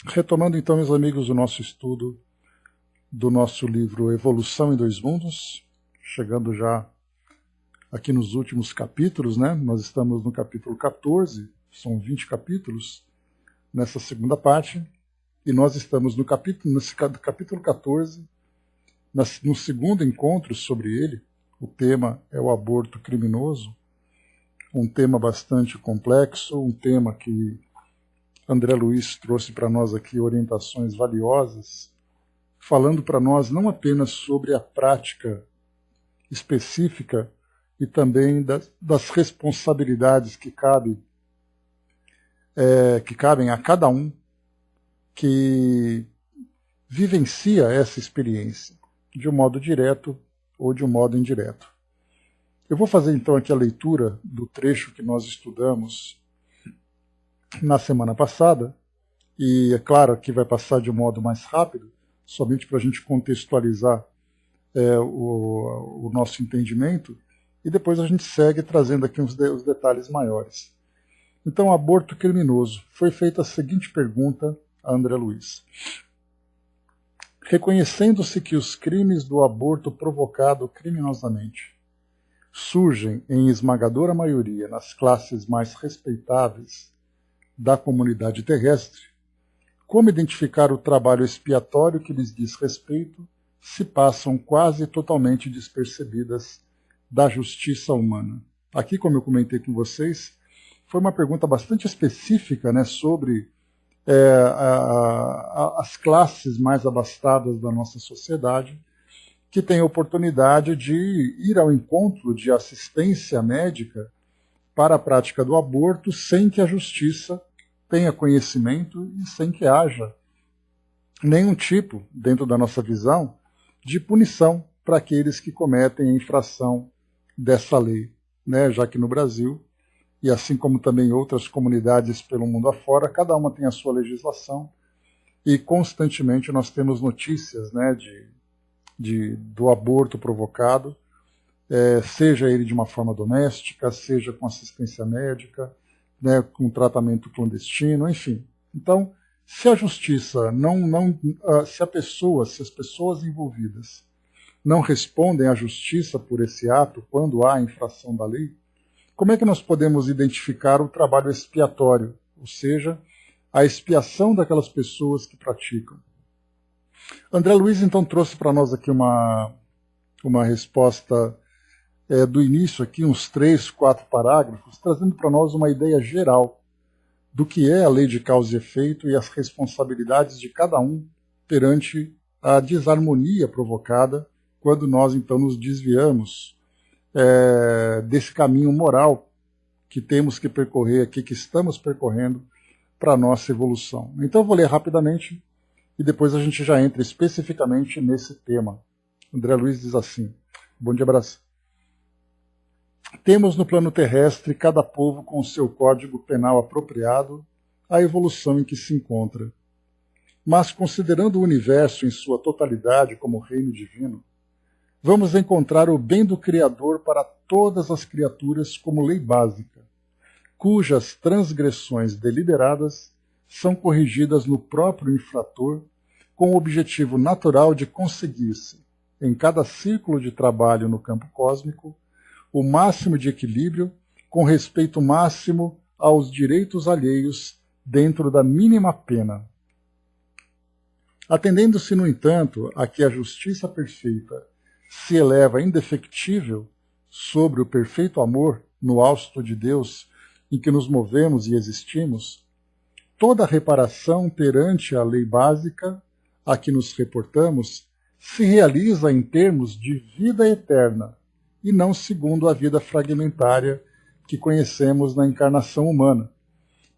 Retomando então, meus amigos, o nosso estudo do nosso livro Evolução em Dois Mundos, chegando já aqui nos últimos capítulos, né? Nós estamos no capítulo 14, são 20 capítulos nessa segunda parte, e nós estamos nesse capítulo 14, no segundo encontro sobre ele. O tema é o aborto criminoso, um tema bastante complexo, um tema que André Luiz trouxe para nós aqui orientações valiosas, falando para nós não apenas sobre a prática específica e também das responsabilidades que cabem a cada um que vivencia essa experiência, de um modo direto ou de um modo indireto. Eu vou fazer então aqui a leitura do trecho que nós estudamos na semana passada, e é claro que vai passar de um modo mais rápido, somente para a gente contextualizar o nosso entendimento, e depois a gente segue trazendo aqui os detalhes maiores. Então, aborto criminoso. Foi feita a seguinte pergunta a André Luiz. Reconhecendo-se que os crimes do aborto provocado criminosamente surgem em esmagadora maioria nas classes mais respeitáveis da comunidade terrestre, como identificar o trabalho expiatório que lhes diz respeito se passam quase totalmente despercebidas da justiça humana? Aqui, como eu comentei com vocês, foi uma pergunta bastante específica, né, sobre as classes mais abastadas da nossa sociedade, que têm a oportunidade de ir ao encontro de assistência médica para a prática do aborto sem que a justiça tenha conhecimento e sem que haja nenhum tipo, dentro da nossa visão, de punição para aqueles que cometem a infração dessa lei, né? Já que no Brasil, e assim como também outras comunidades pelo mundo afora, cada uma tem a sua legislação e constantemente nós temos notícias, né, do aborto provocado, seja ele de uma forma doméstica, seja com assistência médica, né, com tratamento clandestino, enfim. Então, se a justiça se as pessoas envolvidas não respondem à justiça por esse ato, quando há infração da lei, como é que nós podemos identificar o trabalho expiatório, ou seja, a expiação daquelas pessoas que praticam? André Luiz, então, trouxe para nós aqui uma resposta do início, aqui, uns 3, 4 parágrafos, trazendo para nós uma ideia geral do que é a lei de causa e efeito e as responsabilidades de cada um perante a desarmonia provocada quando nós, então, nos desviamos desse caminho moral que temos que percorrer aqui, que estamos percorrendo para a nossa evolução. Então eu vou ler rapidamente e depois a gente já entra especificamente nesse tema. André Luiz diz assim, bom dia, abraço. Temos no plano terrestre cada povo com seu código penal apropriado à evolução em que se encontra. Mas considerando o universo em sua totalidade como reino divino, vamos encontrar o bem do Criador para todas as criaturas como lei básica, cujas transgressões deliberadas são corrigidas no próprio infrator com o objetivo natural de conseguir-se, em cada círculo de trabalho no campo cósmico, o máximo de equilíbrio com respeito máximo aos direitos alheios dentro da mínima pena. Atendendo-se, no entanto, a que a justiça perfeita se eleva indefectível sobre o perfeito amor no hausto de Deus em que nos movemos e existimos, toda reparação perante a lei básica a que nos reportamos se realiza em termos de vida eterna e não segundo a vida fragmentária que conhecemos na encarnação humana,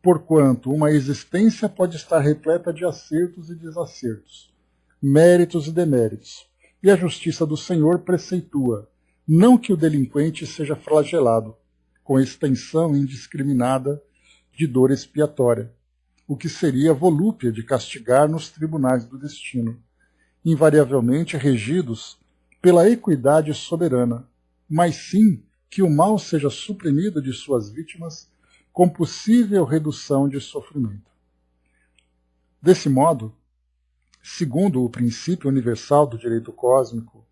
porquanto uma existência pode estar repleta de acertos e desacertos, méritos e deméritos, e a justiça do Senhor preceitua, não que o delinquente seja flagelado, com extensão indiscriminada de dor expiatória, o que seria volúpia de castigar nos tribunais do destino, invariavelmente regidos pela equidade soberana, mas sim que o mal seja suprimido de suas vítimas com possível redução de sofrimento. Desse modo, segundo o princípio universal do direito cósmico,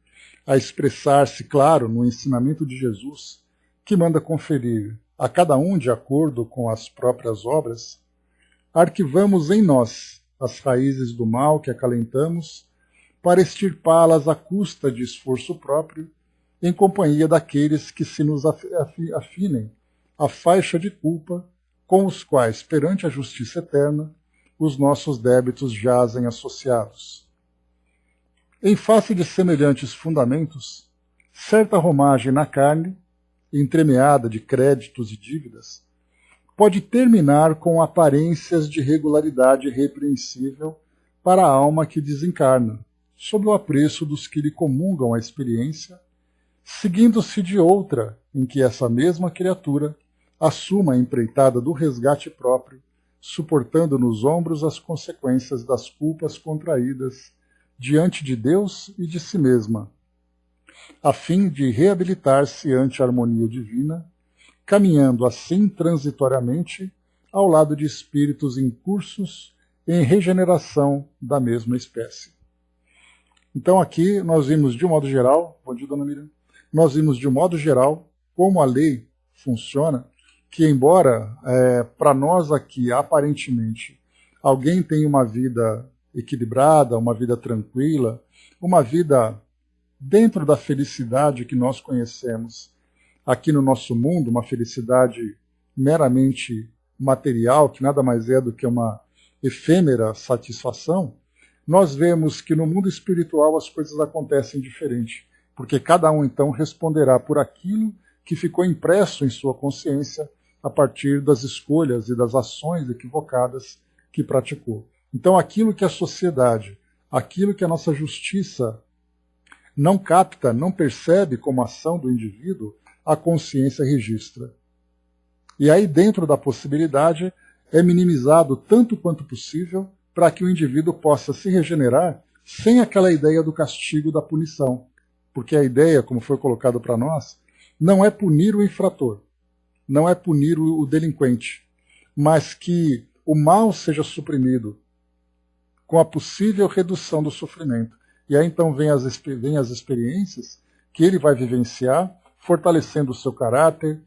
a expressar-se, claro, no ensinamento de Jesus, que manda conferir a cada um de acordo com as próprias obras, arquivamos em nós as raízes do mal que acalentamos para extirpá-las à custa de esforço próprio, em companhia daqueles que se nos afinem à faixa de culpa com os quais, perante a justiça eterna, os nossos débitos jazem associados. Em face de semelhantes fundamentos, certa romagem na carne, entremeada de créditos e dívidas, pode terminar com aparências de regularidade repreensível para a alma que desencarna, sob o apreço dos que lhe comungam a experiência, seguindo-se de outra em que essa mesma criatura assuma a empreitada do resgate próprio, suportando nos ombros as consequências das culpas contraídas diante de Deus e de si mesma, a fim de reabilitar-se ante a harmonia divina, caminhando assim transitoriamente ao lado de espíritos incursos em regeneração da mesma espécie. Então aqui nós vimos de um modo geral, bom dia, dona Miriam, nós vimos de um modo geral como a lei funciona, que embora para nós aqui, aparentemente, alguém tenha uma vida equilibrada, uma vida tranquila, uma vida dentro da felicidade que nós conhecemos aqui no nosso mundo, uma felicidade meramente material, que nada mais é do que uma efêmera satisfação, nós vemos que no mundo espiritual as coisas acontecem diferente, porque cada um então responderá por aquilo que ficou impresso em sua consciência a partir das escolhas e das ações equivocadas que praticou. Então aquilo que a sociedade, aquilo que a nossa justiça não capta, não percebe como ação do indivíduo, a consciência registra. E aí dentro da possibilidade é minimizado tanto quanto possível para que o indivíduo possa se regenerar sem aquela ideia do castigo, da punição. Porque a ideia, como foi colocado para nós, não é punir o infrator, não é punir o delinquente, mas que o mal seja suprimido com a possível redução do sofrimento. E aí então vem as experiências que ele vai vivenciar, fortalecendo o seu caráter,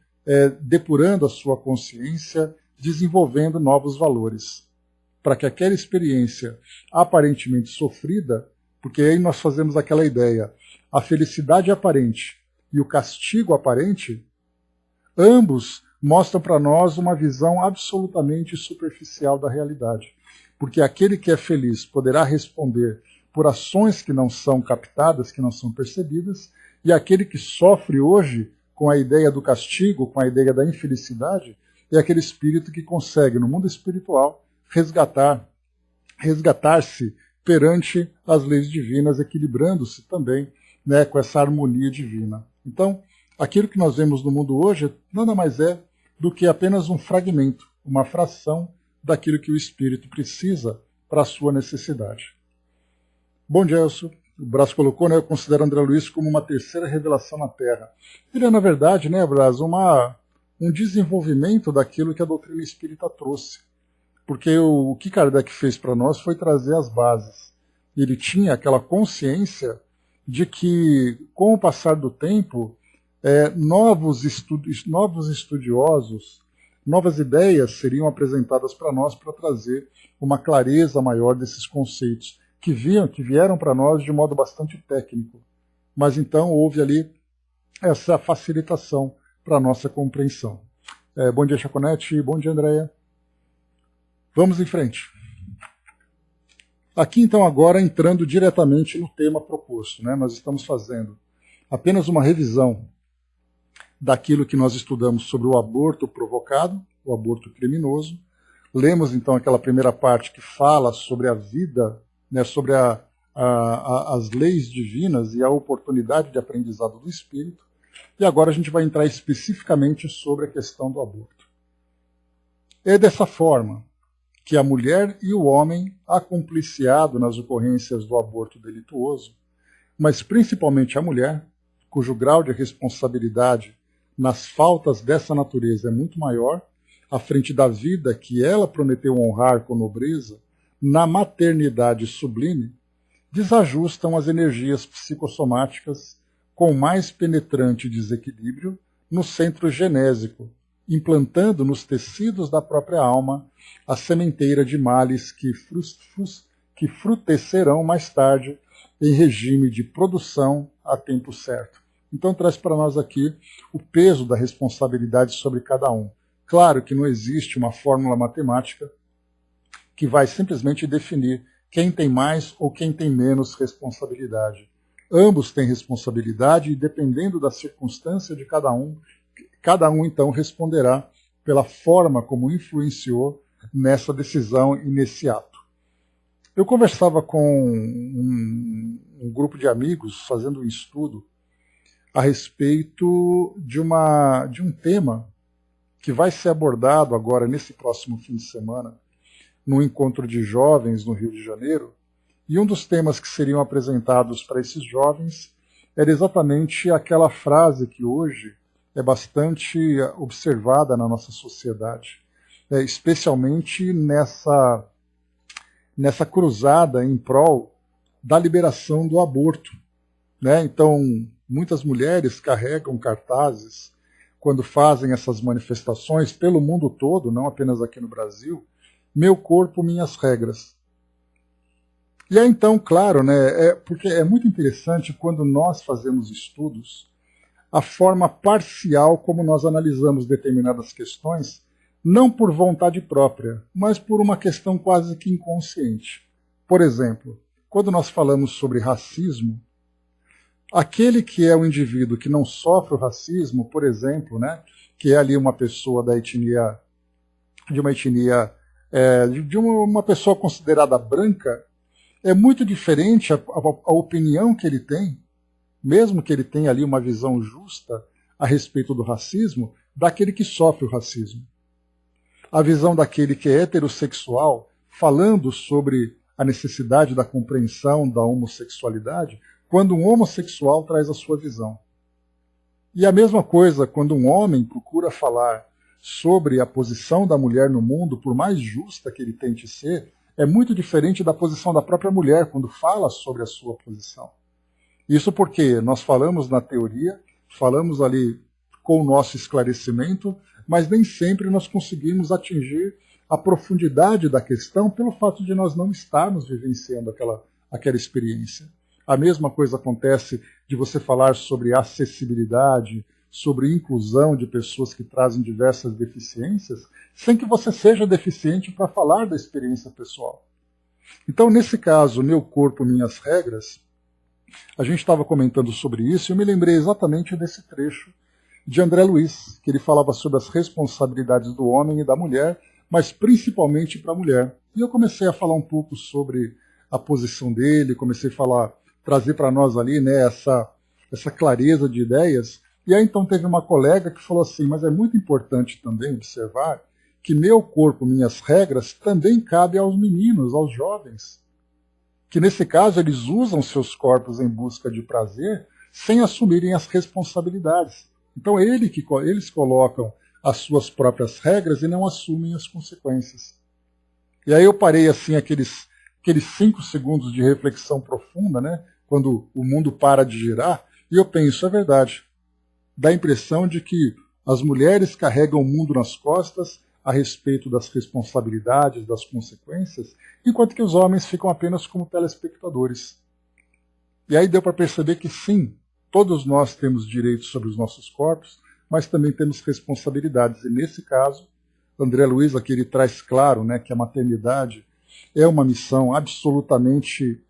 depurando a sua consciência, desenvolvendo novos valores. Para que aquela experiência aparentemente sofrida, porque aí nós fazemos aquela ideia, a felicidade aparente e o castigo aparente, ambos mostram para nós uma visão absolutamente superficial da realidade. Porque aquele que é feliz poderá responder por ações que não são captadas, que não são percebidas, e aquele que sofre hoje com a ideia do castigo, com a ideia da infelicidade, é aquele espírito que consegue, no mundo espiritual, resgatar-se perante as leis divinas, equilibrando-se também, né, com essa harmonia divina. Então, aquilo que nós vemos no mundo hoje nada mais é do que apenas um fragmento, uma fração daquilo que o espírito precisa para a sua necessidade. Bom dia, Elcio. O Brás colocou, né, eu considero André Luiz como uma terceira revelação na Terra. Ele é, na verdade, né, Brás, um desenvolvimento daquilo que a doutrina espírita trouxe. Porque o que Kardec fez para nós foi trazer as bases. Ele tinha aquela consciência de que, com o passar do tempo, novos estudiosos, novas ideias seriam apresentadas para nós para trazer uma clareza maior desses conceitos, que vieram para nós de modo bastante técnico. Mas então houve ali essa facilitação para a nossa compreensão. Bom dia, Chaconete. Bom dia, Andréia. Vamos em frente. Aqui, então, agora entrando diretamente no tema proposto, né? Nós estamos fazendo apenas uma revisão daquilo que nós estudamos sobre o aborto provocado, o aborto criminoso. Lemos, então, aquela primeira parte que fala sobre a vida, né, sobre as leis divinas e a oportunidade de aprendizado do espírito. E agora a gente vai entrar especificamente sobre a questão do aborto. É dessa forma que a mulher e o homem, acompliciado nas ocorrências do aborto delituoso, mas principalmente a mulher, cujo grau de responsabilidade nas faltas dessa natureza é muito maior, à frente da vida que ela prometeu honrar com nobreza, na maternidade sublime, desajustam as energias psicossomáticas com mais penetrante desequilíbrio no centro genésico, implantando nos tecidos da própria alma a sementeira de males que frutecerão mais tarde em regime de produção a tempo certo. Então traz para nós aqui o peso da responsabilidade sobre cada um. Claro que não existe uma fórmula matemática que vai simplesmente definir quem tem mais ou quem tem menos responsabilidade. Ambos têm responsabilidade e, dependendo da circunstância de cada um então responderá pela forma como influenciou nessa decisão e nesse ato. Eu conversava com um grupo de amigos fazendo um estudo a respeito de um tema que vai ser abordado agora nesse próximo fim de semana, num encontro de jovens no Rio de Janeiro, e um dos temas que seriam apresentados para esses jovens era exatamente aquela frase que hoje é bastante observada na nossa sociedade, especialmente nessa cruzada em prol da liberação do aborto. Então, muitas mulheres carregam cartazes quando fazem essas manifestações pelo mundo todo, não apenas aqui no Brasil, meu corpo, minhas regras. E aí, então, claro, porque é muito interessante quando nós fazemos estudos, a forma parcial como nós analisamos determinadas questões, não por vontade própria, mas por uma questão quase que inconsciente. Por exemplo, quando nós falamos sobre racismo, aquele que é o indivíduo que não sofre o racismo, por exemplo, que é ali uma pessoa da etnia, de uma pessoa considerada branca, é muito diferente a opinião que ele tem, mesmo que ele tenha ali uma visão justa a respeito do racismo, daquele que sofre o racismo. A visão daquele que é heterossexual, falando sobre a necessidade da compreensão da homossexualidade, quando um homossexual traz a sua visão. E a mesma coisa quando um homem procura falar sobre a posição da mulher no mundo, por mais justa que ele tente ser, é muito diferente da posição da própria mulher quando fala sobre a sua posição. Isso porque nós falamos na teoria, falamos ali com o nosso esclarecimento, mas nem sempre nós conseguimos atingir a profundidade da questão pelo fato de nós não estarmos vivenciando aquela experiência. A mesma coisa acontece de você falar sobre acessibilidade, sobre inclusão de pessoas que trazem diversas deficiências, sem que você seja deficiente para falar da experiência pessoal. Então, nesse caso, Meu Corpo, Minhas Regras, a gente estava comentando sobre isso e eu me lembrei exatamente desse trecho de André Luiz, que ele falava sobre as responsabilidades do homem e da mulher, mas principalmente para a mulher. E eu comecei a falar um pouco sobre a posição dele, comecei a trazer para nós ali essa clareza de ideias. E aí então teve uma colega que falou assim, mas é muito importante também observar que Meu Corpo, Minhas Regras também cabe aos meninos, aos jovens, que nesse caso eles usam seus corpos em busca de prazer sem assumirem as responsabilidades. Então eles colocam as suas próprias regras e não assumem as consequências. E aí eu parei assim aqueles 5 segundos de reflexão profunda, quando o mundo para de girar, e eu penso, é verdade. Dá a impressão de que as mulheres carregam o mundo nas costas a respeito das responsabilidades, das consequências, enquanto que os homens ficam apenas como telespectadores. E aí deu para perceber que sim, todos nós temos direitos sobre os nossos corpos, mas também temos responsabilidades. E nesse caso, André Luiz aqui ele traz claro que a maternidade é uma missão absolutamente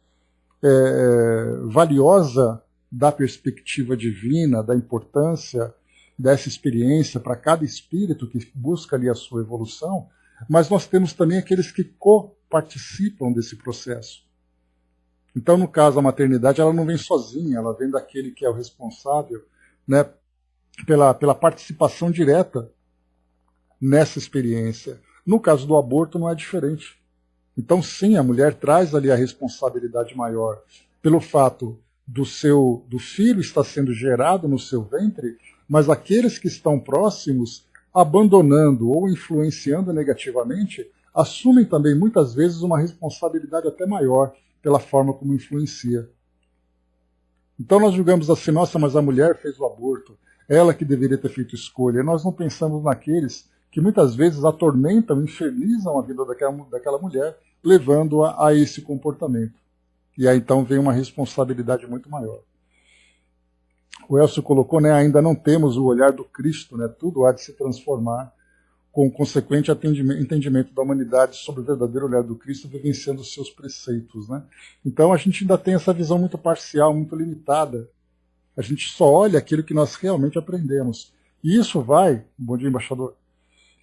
valiosa da perspectiva divina, da importância dessa experiência para cada espírito que busca ali a sua evolução, mas nós temos também aqueles que co-participam desse processo. Então, no caso, a maternidade ela não vem sozinha, ela vem daquele que é o responsável pela participação direta nessa experiência. No caso do aborto não é diferente. Então, sim, a mulher traz ali a responsabilidade maior pelo fato do filho estar sendo gerado no seu ventre, mas aqueles que estão próximos abandonando ou influenciando negativamente assumem também muitas vezes uma responsabilidade até maior pela forma como influencia. Então nós julgamos assim, nossa, mas a mulher fez o aborto, ela que deveria ter feito escolha. E nós não pensamos naqueles que muitas vezes atormentam, infernizam a vida daquela mulher, levando-a a esse comportamento. E aí então vem uma responsabilidade muito maior. O Elcio colocou, né, ainda não temos o olhar do Cristo, né, tudo há de se transformar com o consequente entendimento da humanidade sobre o verdadeiro olhar do Cristo, vivenciando os seus preceitos. Né? Então a gente ainda tem essa visão muito parcial, muito limitada. A gente só olha aquilo que nós realmente aprendemos. E isso vai, bom dia, embaixador,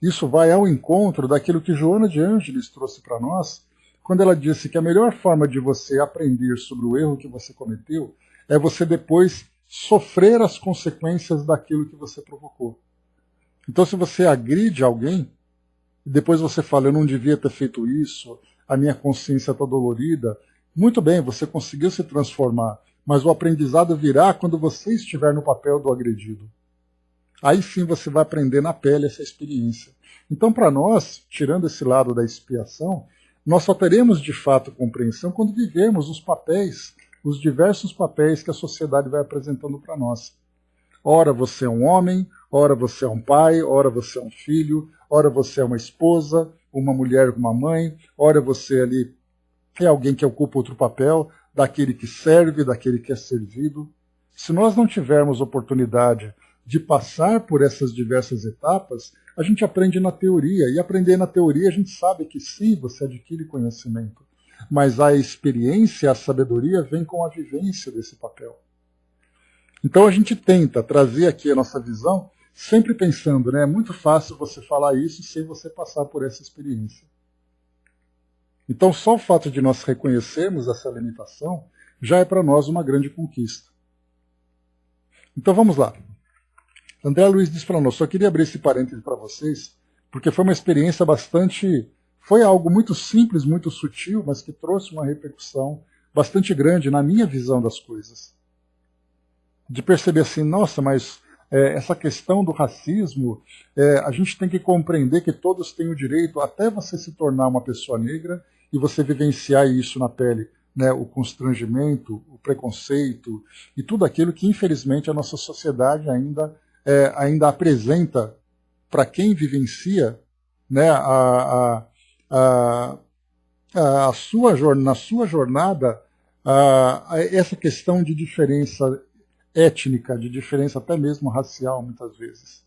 isso vai ao encontro daquilo que Joana de Ângeles trouxe para nós, quando ela disse que a melhor forma de você aprender sobre o erro que você cometeu é você depois sofrer as consequências daquilo que você provocou. Então, se você agride alguém, e depois você fala, eu não devia ter feito isso, a minha consciência está dolorida, muito bem, você conseguiu se transformar, mas o aprendizado virá quando você estiver no papel do agredido. Aí sim você vai aprender na pele essa experiência. Então, para nós, tirando esse lado da expiação, nós só teremos de fato compreensão quando vivemos os papéis, os diversos papéis que a sociedade vai apresentando para nós. Ora você é um homem, ora você é um pai, ora você é um filho, ora você é uma esposa, uma mulher, uma mãe, ora você ali é alguém que ocupa outro papel, daquele que serve, daquele que é servido. Se nós não tivermos oportunidade de passar por essas diversas etapas, a gente aprende na teoria, e aprender na teoria a gente sabe que sim, você adquire conhecimento, mas a experiência, a sabedoria vem com a vivência desse papel. Então a gente tenta trazer aqui a nossa visão, sempre pensando, né, é muito fácil você falar isso sem você passar por essa experiência. Então só o fato de nós reconhecermos essa limitação já é para nós uma grande conquista. Então vamos lá. André Luiz diz para nós, só queria abrir esse parêntese para vocês, porque foi uma experiência foi algo muito simples, muito sutil, mas que trouxe uma repercussão bastante grande na minha visão das coisas. De perceber assim, nossa, mas essa questão do racismo, a gente tem que compreender que todos têm o direito, até você se tornar uma pessoa negra e você vivenciar isso na pele, né, o constrangimento, o preconceito e tudo aquilo que infelizmente a nossa sociedade ainda apresenta para quem vivencia, né, na sua jornada essa questão de diferença étnica, de diferença até mesmo racial, muitas vezes.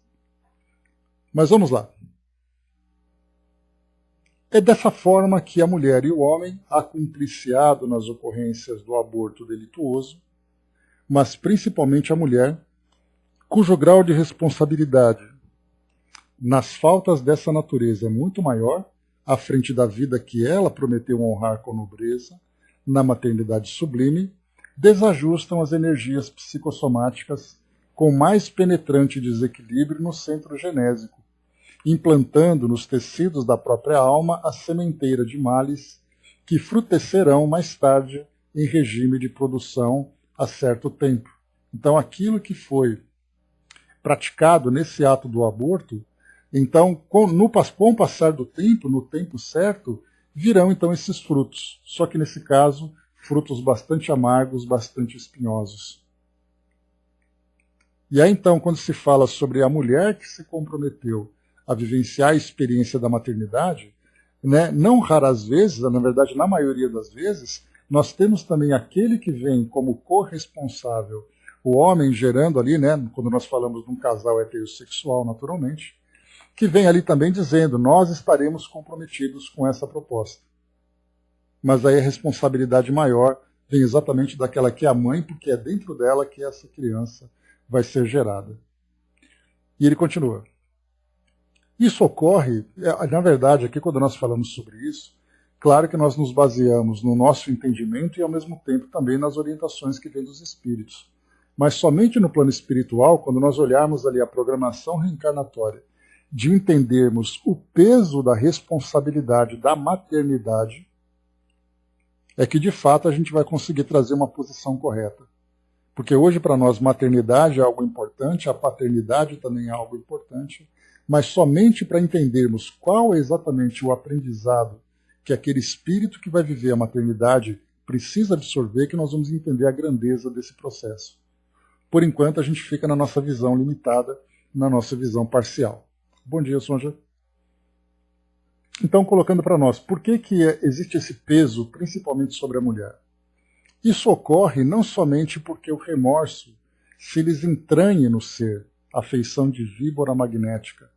Mas vamos lá. É dessa forma que a mulher e o homem, acumpliciado nas ocorrências do aborto delituoso, mas principalmente a mulher, cujo grau de responsabilidade nas faltas dessa natureza é muito maior, à frente da vida que ela prometeu honrar com nobreza, na maternidade sublime, desajustam as energias psicossomáticas com mais penetrante desequilíbrio no centro genésico, implantando nos tecidos da própria alma a sementeira de males que frutecerão mais tarde em regime de produção a certo tempo. Então, aquilo que foi praticado nesse ato do aborto, então, com o passar do tempo, no tempo certo, virão então esses frutos. Só que nesse caso, frutos bastante amargos, bastante espinhosos. E aí então, quando se fala sobre a mulher que se comprometeu a vivenciar a experiência da maternidade, né, não raras vezes, na verdade, na maioria das vezes, nós temos também aquele que vem como corresponsável, o homem gerando ali, né, quando nós falamos de um casal heterossexual, naturalmente, que vem ali também dizendo, nós estaremos comprometidos com essa proposta. Mas aí a responsabilidade maior vem exatamente daquela que é a mãe, porque é dentro dela que essa criança vai ser gerada. E ele continua. Isso ocorre, na verdade, aqui quando nós falamos sobre isso, claro que nós nos baseamos no nosso entendimento e ao mesmo tempo também nas orientações que vêm dos espíritos. Mas somente no plano espiritual, quando nós olharmos ali a programação reencarnatória, de entendermos o peso da responsabilidade da maternidade, é que de fato a gente vai conseguir trazer uma posição correta. Porque hoje para nós maternidade é algo importante, a paternidade também é algo importante, mas somente para entendermos qual é exatamente o aprendizado que aquele espírito que vai viver a maternidade precisa absorver, que nós vamos entender a grandeza desse processo. Por enquanto, a gente fica na nossa visão limitada, na nossa visão parcial. Bom dia, Sonja. Então, colocando para nós, por que existe esse peso, principalmente sobre a mulher? Isso ocorre não somente porque o remorso se lhes entranhe no ser, a feição de víbora magnética,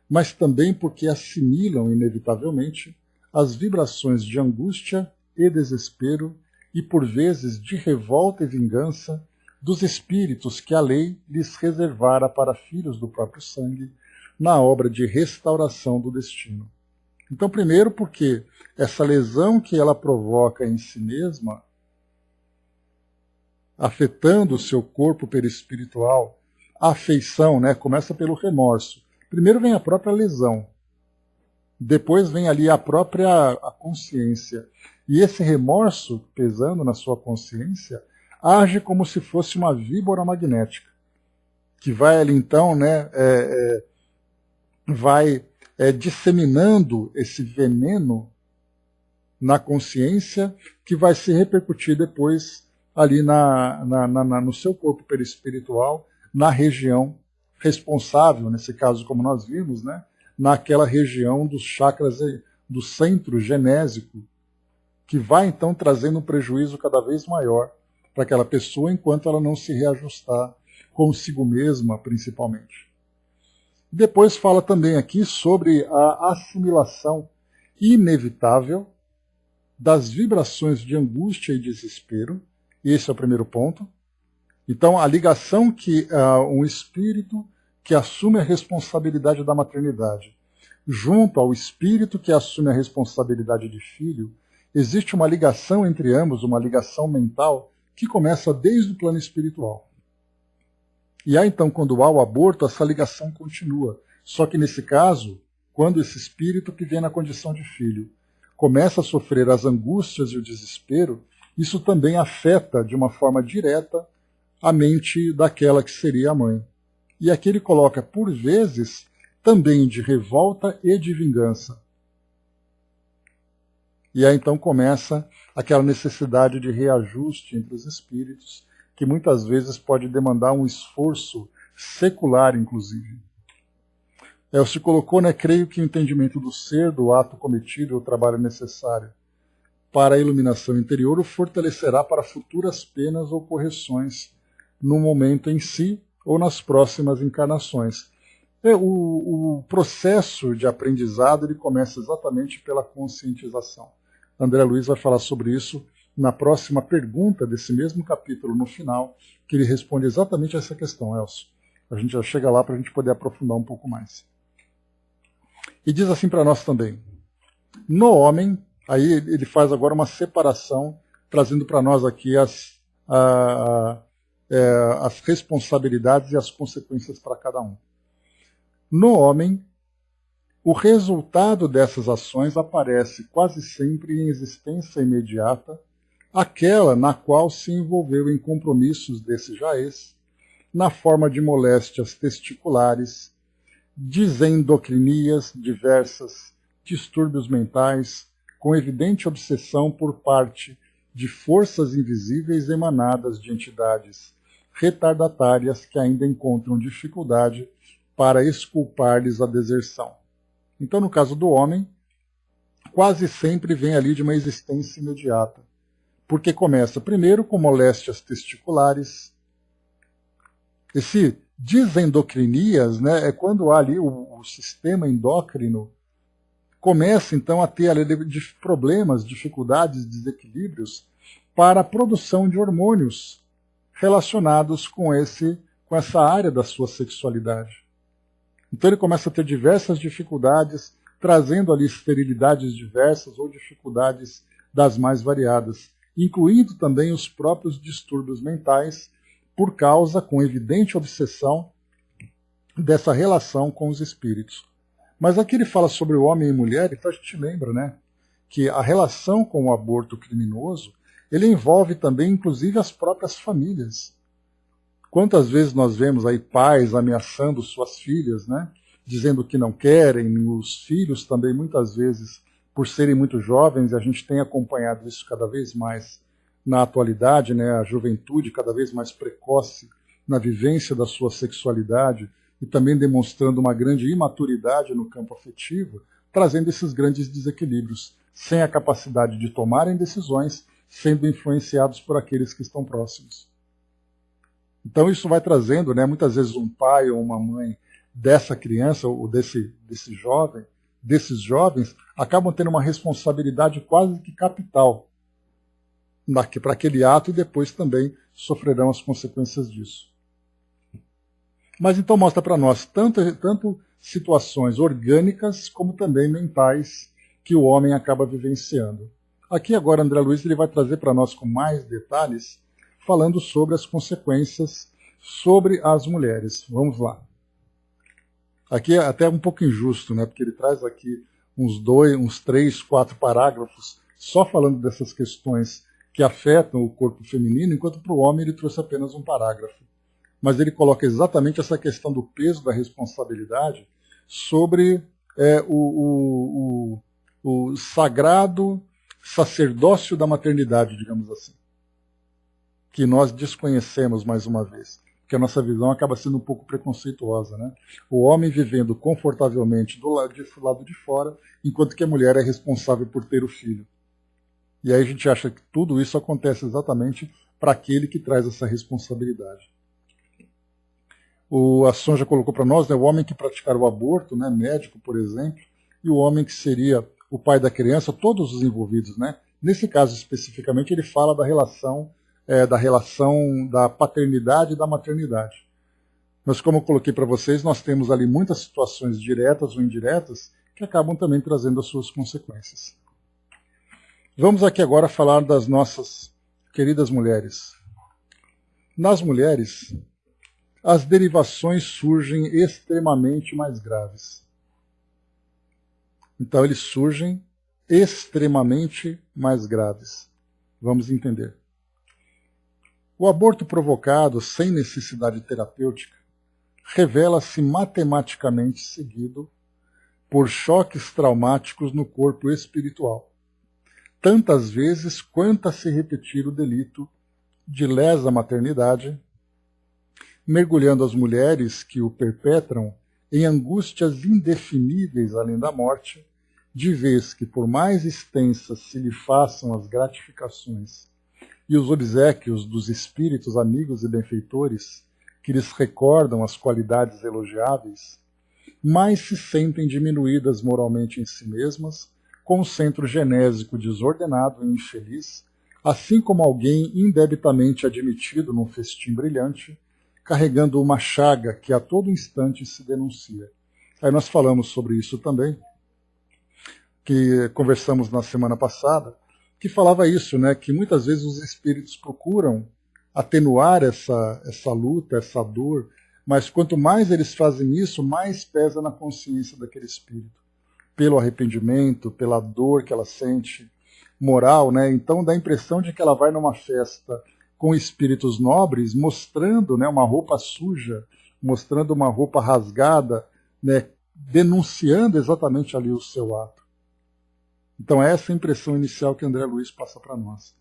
mas também porque assimilam, inevitavelmente, as vibrações de angústia e desespero e, por vezes, de revolta e vingança dos espíritos que a lei lhes reservara para filhos do próprio sangue na obra de restauração do destino. Então, primeiro, porque essa lesão que ela provoca em si mesma, afetando o seu corpo perispiritual, a afeição, né, começa pelo remorso. Primeiro vem a própria lesão, depois vem ali a própria consciência. E esse remorso, pesando na sua consciência, age como se fosse uma víbora magnética, que vai ali então, né, vai disseminando esse veneno na consciência, que vai se repercutir depois ali no seu corpo perispiritual, na região responsável, nesse caso, como nós vimos, né, naquela região dos chakras, do centro genésico, que vai então trazendo um prejuízo cada vez maior para aquela pessoa enquanto ela não se reajustar consigo mesma, principalmente. Depois fala também aqui sobre a assimilação inevitável das vibrações de angústia e desespero. Esse é o primeiro ponto. Então, a ligação que um espírito que assume a responsabilidade da maternidade, junto ao espírito que assume a responsabilidade de filho, existe uma ligação entre ambos, uma ligação mental, que começa desde o plano espiritual. E aí, então, quando há o aborto, essa ligação continua. Só que, nesse caso, quando esse espírito que vem na condição de filho começa a sofrer as angústias e o desespero, isso também afeta, de uma forma direta, a mente daquela que seria a mãe. E aqui ele coloca, por vezes, também de revolta e de vingança. E aí então começa aquela necessidade de reajuste entre os espíritos, que muitas vezes pode demandar um esforço secular, inclusive. Se colocou, né, creio que o entendimento do ser, do ato cometido, o trabalho necessário para a iluminação interior o fortalecerá para futuras penas ou correções no momento em si ou nas próximas encarnações. O processo de aprendizado ele começa exatamente pela conscientização. André Luiz vai falar sobre isso na próxima pergunta desse mesmo capítulo, no final, que ele responde exatamente a essa questão, Elcio. A gente já chega lá para a gente poder aprofundar um pouco mais. E diz assim para nós também, no homem, aí ele faz agora uma separação, trazendo para nós aqui as responsabilidades e as consequências para cada um. No homem, o resultado dessas ações aparece quase sempre em existência imediata, aquela na qual se envolveu em compromissos desse jaez, na forma de moléstias testiculares, desendocrinias diversas, distúrbios mentais, com evidente obsessão por parte de forças invisíveis emanadas de entidades retardatárias que ainda encontram dificuldade para exculpar-lhes a deserção. Então, no caso do homem, quase sempre vem ali de uma existência imediata, porque começa primeiro com moléstias testiculares. Esse desendocrinias, né, é quando há ali o sistema endócrino começa então a ter ali problemas, dificuldades, desequilíbrios para a produção de hormônios relacionados com essa área da sua sexualidade. Então ele começa a ter diversas dificuldades, trazendo ali esterilidades diversas ou dificuldades das mais variadas, incluindo também os próprios distúrbios mentais, por causa, com evidente obsessão, dessa relação com os espíritos. Mas aqui ele fala sobre o homem e mulher, então a gente lembra, né, que a relação com o aborto criminoso, ele envolve também, inclusive, as próprias famílias. Quantas vezes nós vemos aí pais ameaçando suas filhas, né, dizendo que não querem, os filhos também muitas vezes, por serem muito jovens, e a gente tem acompanhado isso cada vez mais na atualidade, né, a juventude cada vez mais precoce na vivência da sua sexualidade e também demonstrando uma grande imaturidade no campo afetivo, trazendo esses grandes desequilíbrios, sem a capacidade de tomarem decisões, sendo influenciados por aqueles que estão próximos. Então isso vai trazendo, né, muitas vezes um pai ou uma mãe dessa criança ou desse jovem, desses jovens, acabam tendo uma responsabilidade quase que capital para aquele ato e depois também sofrerão as consequências disso. Mas então mostra para nós tanto situações orgânicas como também mentais que o homem acaba vivenciando. Aqui agora André Luiz ele vai trazer para nós com mais detalhes, falando sobre as consequências sobre as mulheres. Vamos lá. Aqui é até um pouco injusto, né? Porque ele traz aqui uns 3, 4 parágrafos só falando dessas questões que afetam o corpo feminino, enquanto para o homem ele trouxe apenas um parágrafo. Mas ele coloca exatamente essa questão do peso da responsabilidade sobre o sagrado sacerdócio da maternidade, digamos assim, que nós desconhecemos mais uma vez, porque a nossa visão acaba sendo um pouco preconceituosa, né? O homem vivendo confortavelmente do lado de fora, enquanto que a mulher é responsável por ter o filho. E aí a gente acha que tudo isso acontece exatamente para aquele que traz essa responsabilidade. A Sonja colocou para nós, né, o homem que praticar o aborto, né, médico, por exemplo, e o homem que seria o pai da criança, todos os envolvidos, né? Nesse caso especificamente ele fala da relação da paternidade e da maternidade. Mas como eu coloquei para vocês, nós temos ali muitas situações diretas ou indiretas que acabam também trazendo as suas consequências. Vamos aqui agora falar das nossas queridas mulheres. Nas mulheres, as derivações surgem extremamente mais graves. Então, eles surgem extremamente mais graves. Vamos entender. O aborto provocado sem necessidade terapêutica revela-se matematicamente seguido por choques traumáticos no corpo espiritual, tantas vezes quanto a se repetir o delito de lesa maternidade, mergulhando as mulheres que o perpetram em angústias indefiníveis além da morte, de vez que, por mais extensas se lhe façam as gratificações e os obséquios dos espíritos amigos e benfeitores, que lhes recordam as qualidades elogiáveis, mais se sentem diminuídas moralmente em si mesmas, com o centro genésico desordenado e infeliz, assim como alguém indebitamente admitido num festim brilhante, carregando uma chaga que a todo instante se denuncia. Aí nós falamos sobre isso também, que conversamos na semana passada, que falava isso, né, que muitas vezes os espíritos procuram atenuar essa luta, essa dor, mas quanto mais eles fazem isso, mais pesa na consciência daquele espírito, pelo arrependimento, pela dor que ela sente, moral, né? Então dá a impressão de que ela vai numa festa com espíritos nobres, mostrando, né, uma roupa suja, mostrando uma roupa rasgada, né, denunciando exatamente ali o seu ato. Então essa é a impressão inicial que André Luiz passa para nós.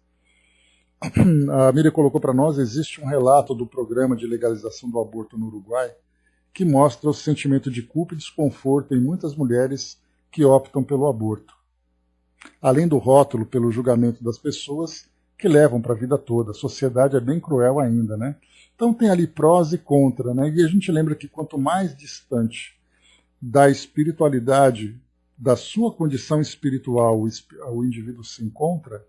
A Miriam colocou para nós, existe um relato do programa de legalização do aborto no Uruguai que mostra o sentimento de culpa e desconforto em muitas mulheres que optam pelo aborto. Além do rótulo pelo julgamento das pessoas que levam para a vida toda. A sociedade é bem cruel ainda, né? Então tem ali prós e contra, né? E a gente lembra que quanto mais distante da espiritualidade, da sua condição espiritual o indivíduo se encontra,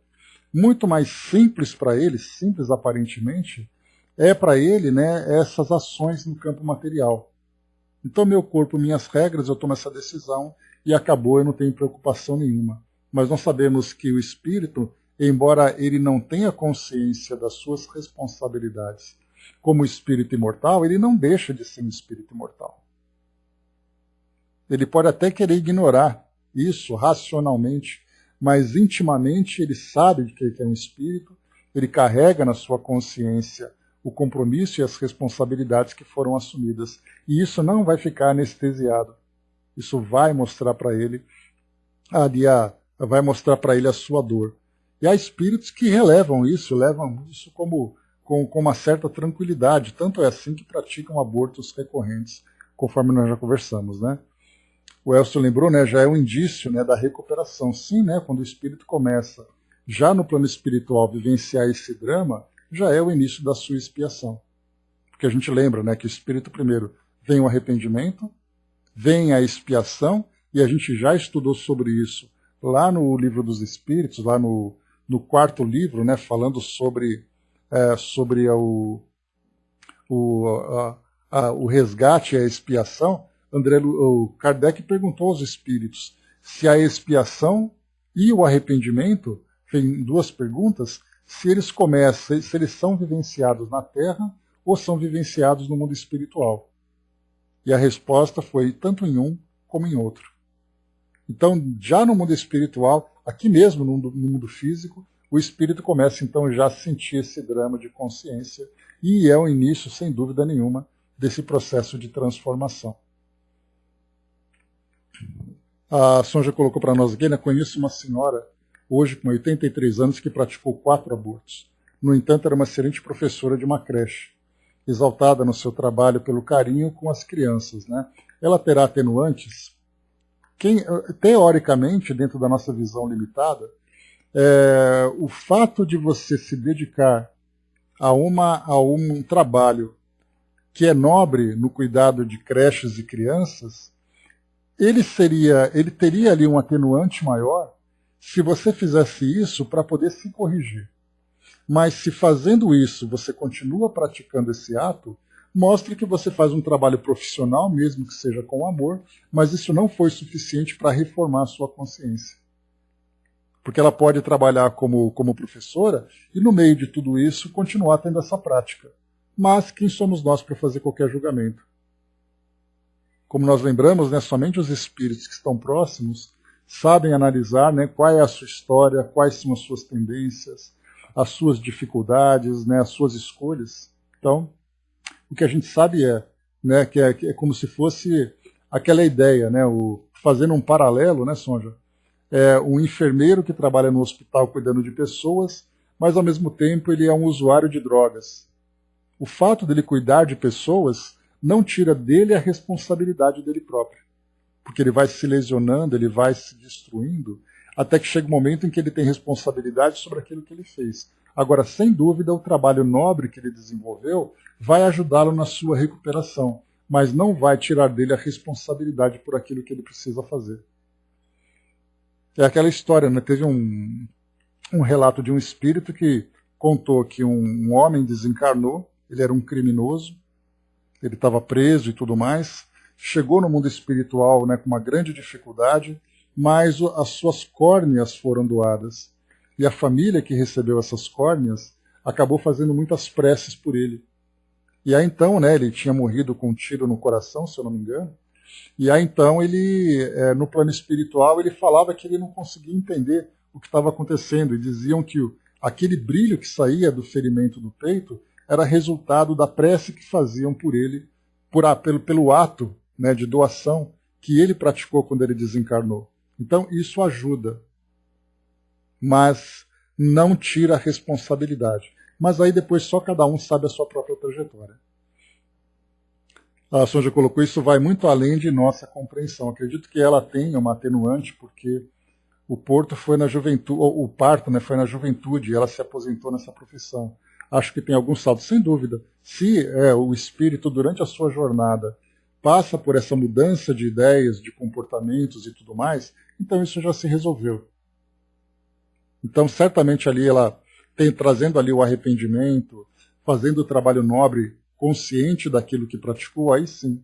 muito mais simples para ele, simples aparentemente, é para ele, né, essas ações no campo material. Então meu corpo, minhas regras, eu tomo essa decisão e acabou, eu não tenho preocupação nenhuma. Mas nós sabemos que o espírito, embora ele não tenha consciência das suas responsabilidades como espírito imortal, ele não deixa de ser um espírito imortal. Ele pode até querer ignorar isso racionalmente, mas intimamente ele sabe que ele é um espírito, ele carrega na sua consciência o compromisso e as responsabilidades que foram assumidas. E isso não vai ficar anestesiado. Isso vai mostrar para ele vai mostrar para ele a sua dor. E há espíritos que levam isso com uma certa tranquilidade. Tanto é assim que praticam abortos recorrentes, conforme nós já conversamos, né? O Elcio lembrou, né, já é um indício, né, da recuperação. Sim, né, quando o espírito começa, já no plano espiritual, vivenciar esse drama, já é o início da sua expiação. Porque a gente lembra, né, que o espírito primeiro vem o arrependimento, vem a expiação, e a gente já estudou sobre isso lá no Livro dos Espíritos, lá no quarto livro, né, falando sobre o resgate e a expiação. O Kardec perguntou aos espíritos se a expiação e o arrependimento, tem duas perguntas, se eles são vivenciados na Terra ou são vivenciados no mundo espiritual. E a resposta foi tanto em um como em outro. Então, já no mundo espiritual, aqui mesmo no mundo físico, o espírito começa então já a sentir esse drama de consciência e é o início, sem dúvida nenhuma, desse processo de transformação. A Sonja colocou para nós aqui, né? Conheço uma senhora, hoje com 83 anos, que praticou 4 abortos. No entanto, era uma excelente professora de uma creche, exaltada no seu trabalho pelo carinho com as crianças, né? Ela terá atenuantes? Teoricamente, dentro da nossa visão limitada, o fato de você se dedicar a um trabalho que é nobre no cuidado de creches e crianças, ele teria ali um atenuante maior se você fizesse isso para poder se corrigir. Mas se fazendo isso você continua praticando esse ato, mostre que você faz um trabalho profissional, mesmo que seja com amor, mas isso não foi suficiente para reformar a sua consciência. Porque ela pode trabalhar como professora e no meio de tudo isso continuar tendo essa prática. Mas quem somos nós para fazer qualquer julgamento? Como nós lembramos, né, somente os espíritos que estão próximos sabem analisar, né, qual é a sua história, quais são as suas tendências, as suas dificuldades, né, as suas escolhas. Então, o que a gente sabe né, que é como se fosse aquela ideia, né, fazendo um paralelo, né, Sonja? Um enfermeiro que trabalha no hospital cuidando de pessoas, mas ao mesmo tempo ele é um usuário de drogas. O fato dele cuidar de pessoas não tira dele a responsabilidade dele próprio. Porque ele vai se lesionando, ele vai se destruindo, até que chega um momento em que ele tem responsabilidade sobre aquilo que ele fez. Agora, sem dúvida, o trabalho nobre que ele desenvolveu vai ajudá-lo na sua recuperação, mas não vai tirar dele a responsabilidade por aquilo que ele precisa fazer. É aquela história, né? Teve um relato de um espírito que contou que um homem desencarnou, ele era um criminoso, ele estava preso e tudo mais, chegou no mundo espiritual, né, com uma grande dificuldade, mas as suas córneas foram doadas. E a família que recebeu essas córneas acabou fazendo muitas preces por ele. E aí então, né, ele tinha morrido com um tiro no coração, se eu não me engano, e aí então ele, no plano espiritual, ele falava que ele não conseguia entender o que estava acontecendo, e diziam que aquele brilho que saía do ferimento do peito era resultado da prece que faziam por ele, pelo ato, né, de doação que ele praticou quando ele desencarnou. Então isso ajuda, mas não tira a responsabilidade. Mas aí depois só cada um sabe a sua própria trajetória. A Sonja colocou, isso vai muito além de nossa compreensão. Acredito que ela tenha uma atenuante, porque o parto foi na juventude, né, foi na juventude, e ela se aposentou nessa profissão. Acho que tem algum saldo, sem dúvida. Se o espírito, durante a sua jornada, passa por essa mudança de ideias, de comportamentos e tudo mais, então isso já se resolveu. Então, certamente ali ela trazendo ali o arrependimento, fazendo o trabalho nobre, consciente daquilo que praticou, aí sim.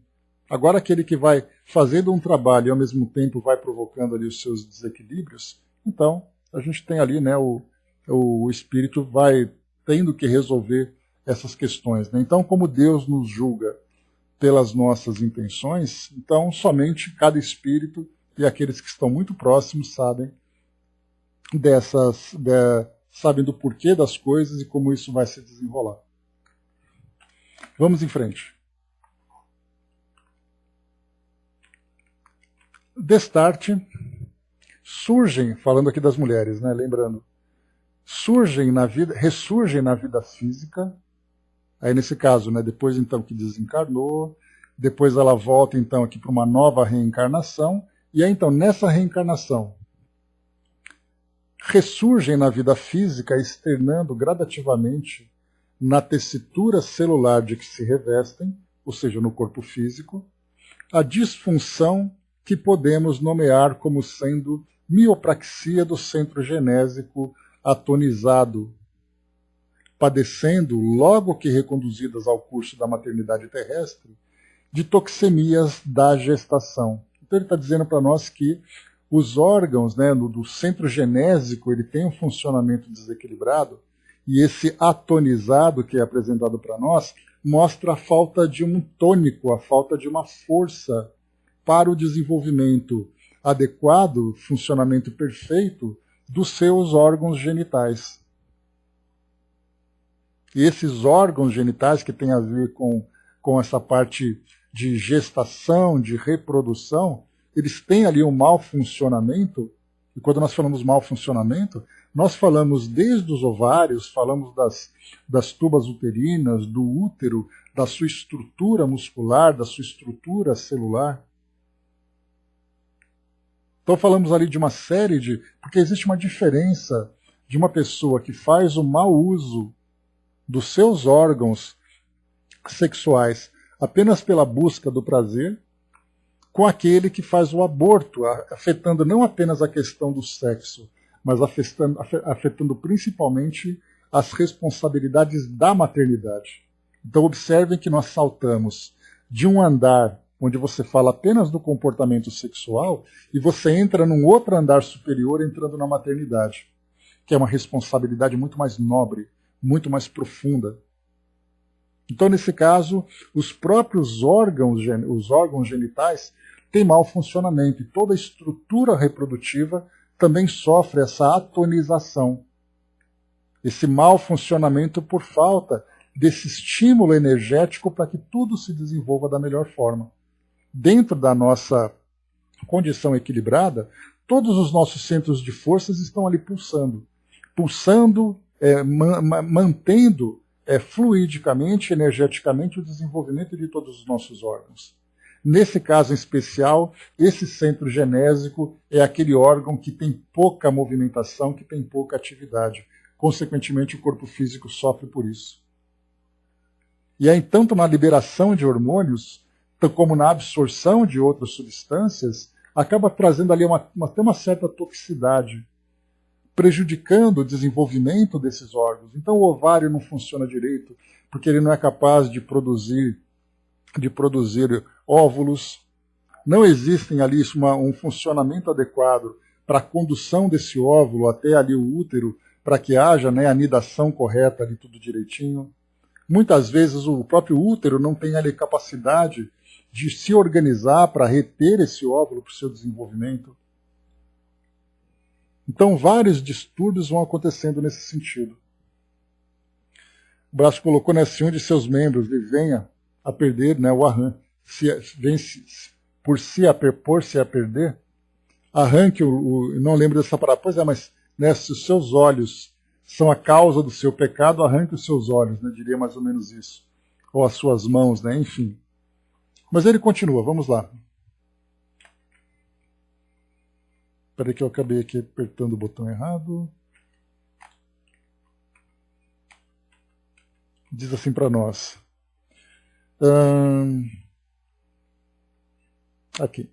Agora aquele que vai fazendo um trabalho e ao mesmo tempo vai provocando ali os seus desequilíbrios, então a gente tem ali, né, o espírito vai tendo que resolver essas questões, né? Então, como Deus nos julga pelas nossas intenções, então somente cada espírito e aqueles que estão muito próximos sabem sabem do porquê das coisas e como isso vai se desenrolar. Vamos em frente. Destarte, surgem, falando aqui das mulheres, né, lembrando, ressurgem na vida física, aí nesse caso, né, depois então que desencarnou, depois ela volta então aqui para uma nova reencarnação, e aí então nessa reencarnação ressurgem na vida física, externando gradativamente na tessitura celular de que se revestem, ou seja, no corpo físico, a disfunção que podemos nomear como sendo miopraxia do centro genésico atonizado, padecendo, logo que reconduzidas ao curso da maternidade terrestre, de toxemias da gestação. Então ele está dizendo para nós que os órgãos, né, do centro genésico, ele tem um funcionamento desequilibrado, e esse atonizado que é apresentado para nós mostra a falta de um tônico, a falta de uma força para o desenvolvimento adequado, funcionamento perfeito dos seus órgãos genitais. E esses órgãos genitais que têm a ver com essa parte de gestação, de reprodução, eles têm ali um mau funcionamento, e quando nós falamos mau funcionamento, nós falamos desde os ovários, falamos das tubas uterinas, do útero, da sua estrutura muscular, da sua estrutura celular. Então falamos ali de uma série de... Porque existe uma diferença de uma pessoa que faz o mau uso dos seus órgãos sexuais apenas pela busca do prazer, com aquele que faz o aborto, afetando não apenas a questão do sexo, mas afetando principalmente as responsabilidades da maternidade. Então observem que nós saltamos de um andar onde você fala apenas do comportamento sexual e você entra num outro andar superior entrando na maternidade, que é uma responsabilidade muito mais nobre, muito mais profunda. Então, nesse caso, os próprios órgãos, os órgãos genitais têm mau funcionamento e toda a estrutura reprodutiva também sofre essa atonização, esse mau funcionamento por falta desse estímulo energético para que tudo se desenvolva da melhor forma. Dentro da nossa condição equilibrada, todos os nossos centros de forças estão ali pulsando, mantendo fluidicamente, energeticamente, o desenvolvimento de todos os nossos órgãos. Nesse caso em especial, esse centro genésico é aquele órgão que tem pouca movimentação, que tem pouca atividade. Consequentemente, o corpo físico sofre por isso. E aí, tanto na liberação de hormônios, como na absorção de outras substâncias, acaba trazendo ali até uma certa toxicidade, prejudicando o desenvolvimento desses órgãos. Então o ovário não funciona direito, porque ele não é capaz de produzir óvulos. Não existem ali um funcionamento adequado para a condução desse óvulo até ali o útero, para que haja, né, a anidação correta ali, tudo direitinho. Muitas vezes o próprio útero não tem ali capacidade de se organizar para reter esse óvulo para o seu desenvolvimento. Então, vários distúrbios vão acontecendo nesse sentido. O Braço colocou, né, se um de seus membros venha a perder, né, o arranque, por se a perder, arranque, não lembro dessa palavra, pois é, mas né, se os seus olhos são a causa do seu pecado, arranque os seus olhos, né, diria mais ou menos isso. Ou as suas mãos, né, enfim. Mas ele continua, vamos lá. Espera que eu acabei aqui apertando o botão errado. Diz assim para nós. Aqui.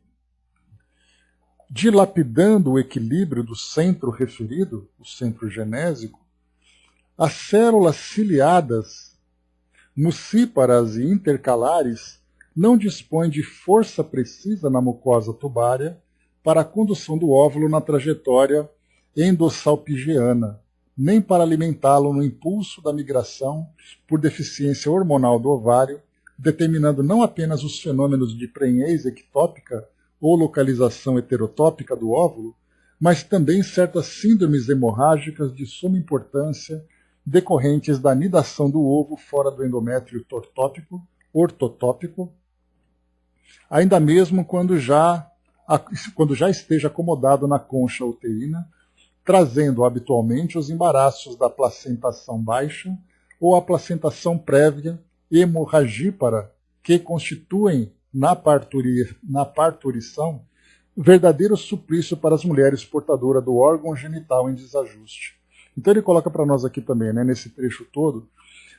Dilapidando o equilíbrio do centro referido, o centro genésico, as células ciliadas, mucíparas e intercalares não dispõem de força precisa na mucosa tubária para a condução do óvulo na trajetória endossalpigiana, nem para alimentá-lo no impulso da migração por deficiência hormonal do ovário, determinando não apenas os fenômenos de prenhez ectópica ou localização heterotópica do óvulo, mas também certas síndromes hemorrágicas de suma importância decorrentes da anidação do ovo fora do endométrio ortotópico, ainda mesmo quando já quando já esteja acomodado na concha uterina, trazendo habitualmente os embaraços da placentação baixa ou a placentação prévia hemorragípara, que constituem na parturição verdadeiro suplício para as mulheres portadoras do órgão genital em desajuste. Então ele coloca para nós aqui também, né, nesse trecho todo,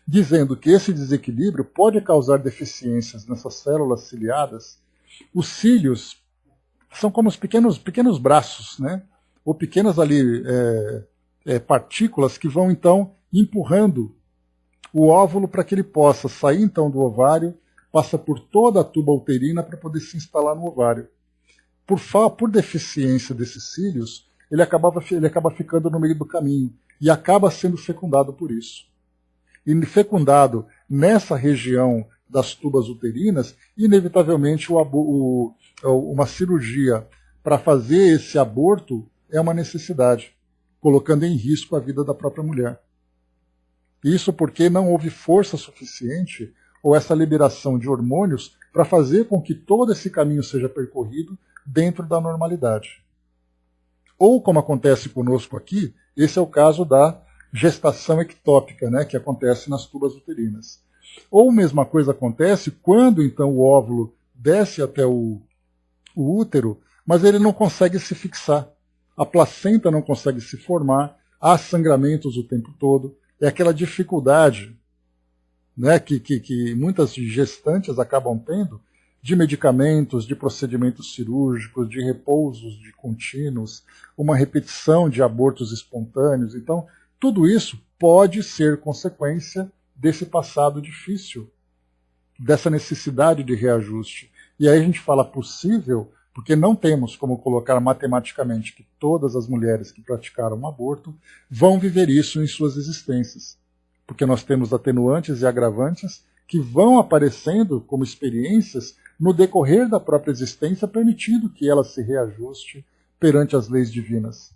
dizendo que esse desequilíbrio pode causar deficiências nessas células ciliadas. Os cílios são como os pequenos braços, né, ou pequenas ali partículas que vão então empurrando o óvulo para que ele possa sair então do ovário, passa por toda a tuba uterina para poder se instalar no ovário. Por deficiência desses cílios, ele acaba ficando no meio do caminho e acaba sendo fecundado por isso. E fecundado nessa região das tubas uterinas, inevitavelmente uma cirurgia para fazer esse aborto é uma necessidade, colocando em risco a vida da própria mulher. Isso porque não houve força suficiente ou essa liberação de hormônios para fazer com que todo esse caminho seja percorrido dentro da normalidade. Ou, como acontece conosco aqui, esse é o caso da gestação ectópica, né, que acontece nas tubas uterinas. Ou a mesma coisa acontece quando então o óvulo desce até o útero, mas ele não consegue se fixar. A placenta não consegue se formar, há sangramentos o tempo todo. É aquela dificuldade, né, que muitas gestantes acabam tendo, de medicamentos, de procedimentos cirúrgicos, de repousos de contínuos, uma repetição de abortos espontâneos. Então, tudo isso pode ser consequência desse passado difícil, dessa necessidade de reajuste. E aí a gente fala possível, porque não temos como colocar matematicamente que todas as mulheres que praticaram um aborto vão viver isso em suas existências. Porque nós temos atenuantes e agravantes que vão aparecendo como experiências no decorrer da própria existência, permitindo que ela se reajuste perante as leis divinas,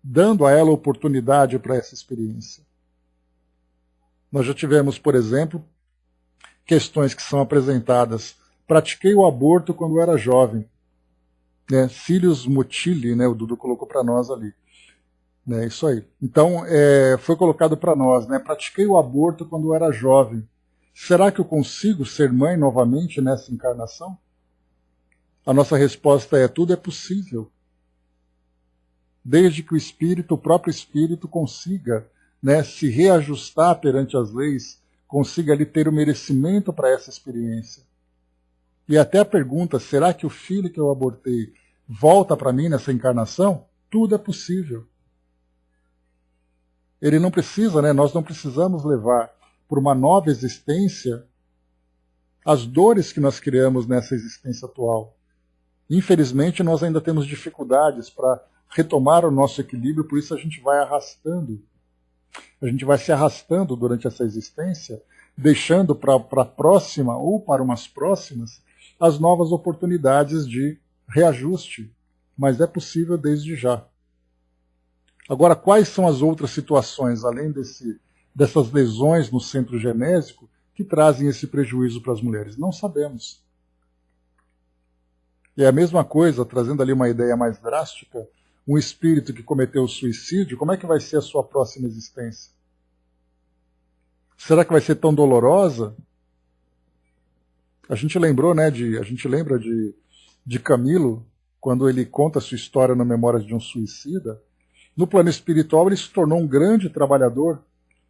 dando a ela oportunidade para essa experiência. Nós já tivemos, por exemplo, questões que são apresentadas. Pratiquei o aborto quando era jovem. Né? Cilius mutili, né? O Dudu colocou para nós ali. Né? Isso aí. Então, foi colocado para nós. Né? Pratiquei o aborto quando era jovem. Será que eu consigo ser mãe novamente nessa encarnação? A nossa resposta é: tudo é possível. Desde que o próprio espírito consiga, né, se reajustar perante as leis, consiga ali ter o merecimento para essa experiência. E até a pergunta: será que o filho que eu abortei volta para mim nessa encarnação? Tudo é possível. Ele não precisa, né, nós não precisamos levar por uma nova existência as dores que nós criamos nessa existência atual. Infelizmente, nós ainda temos dificuldades para retomar o nosso equilíbrio, por isso a gente vai arrastando. A gente vai se arrastando durante essa existência, deixando para a próxima ou para umas próximas as novas oportunidades de reajuste. Mas é possível desde já. Agora, quais são as outras situações, além dessas lesões no centro genésico, que trazem esse prejuízo para as mulheres? Não sabemos. E é a mesma coisa, trazendo ali uma ideia mais drástica, um espírito que cometeu suicídio, como é que vai ser a sua próxima existência? Será que vai ser tão dolorosa? A gente lembrou, né, a gente lembra de Camilo, quando ele conta a sua história na Memórias de um Suicida. No plano espiritual ele se tornou um grande trabalhador.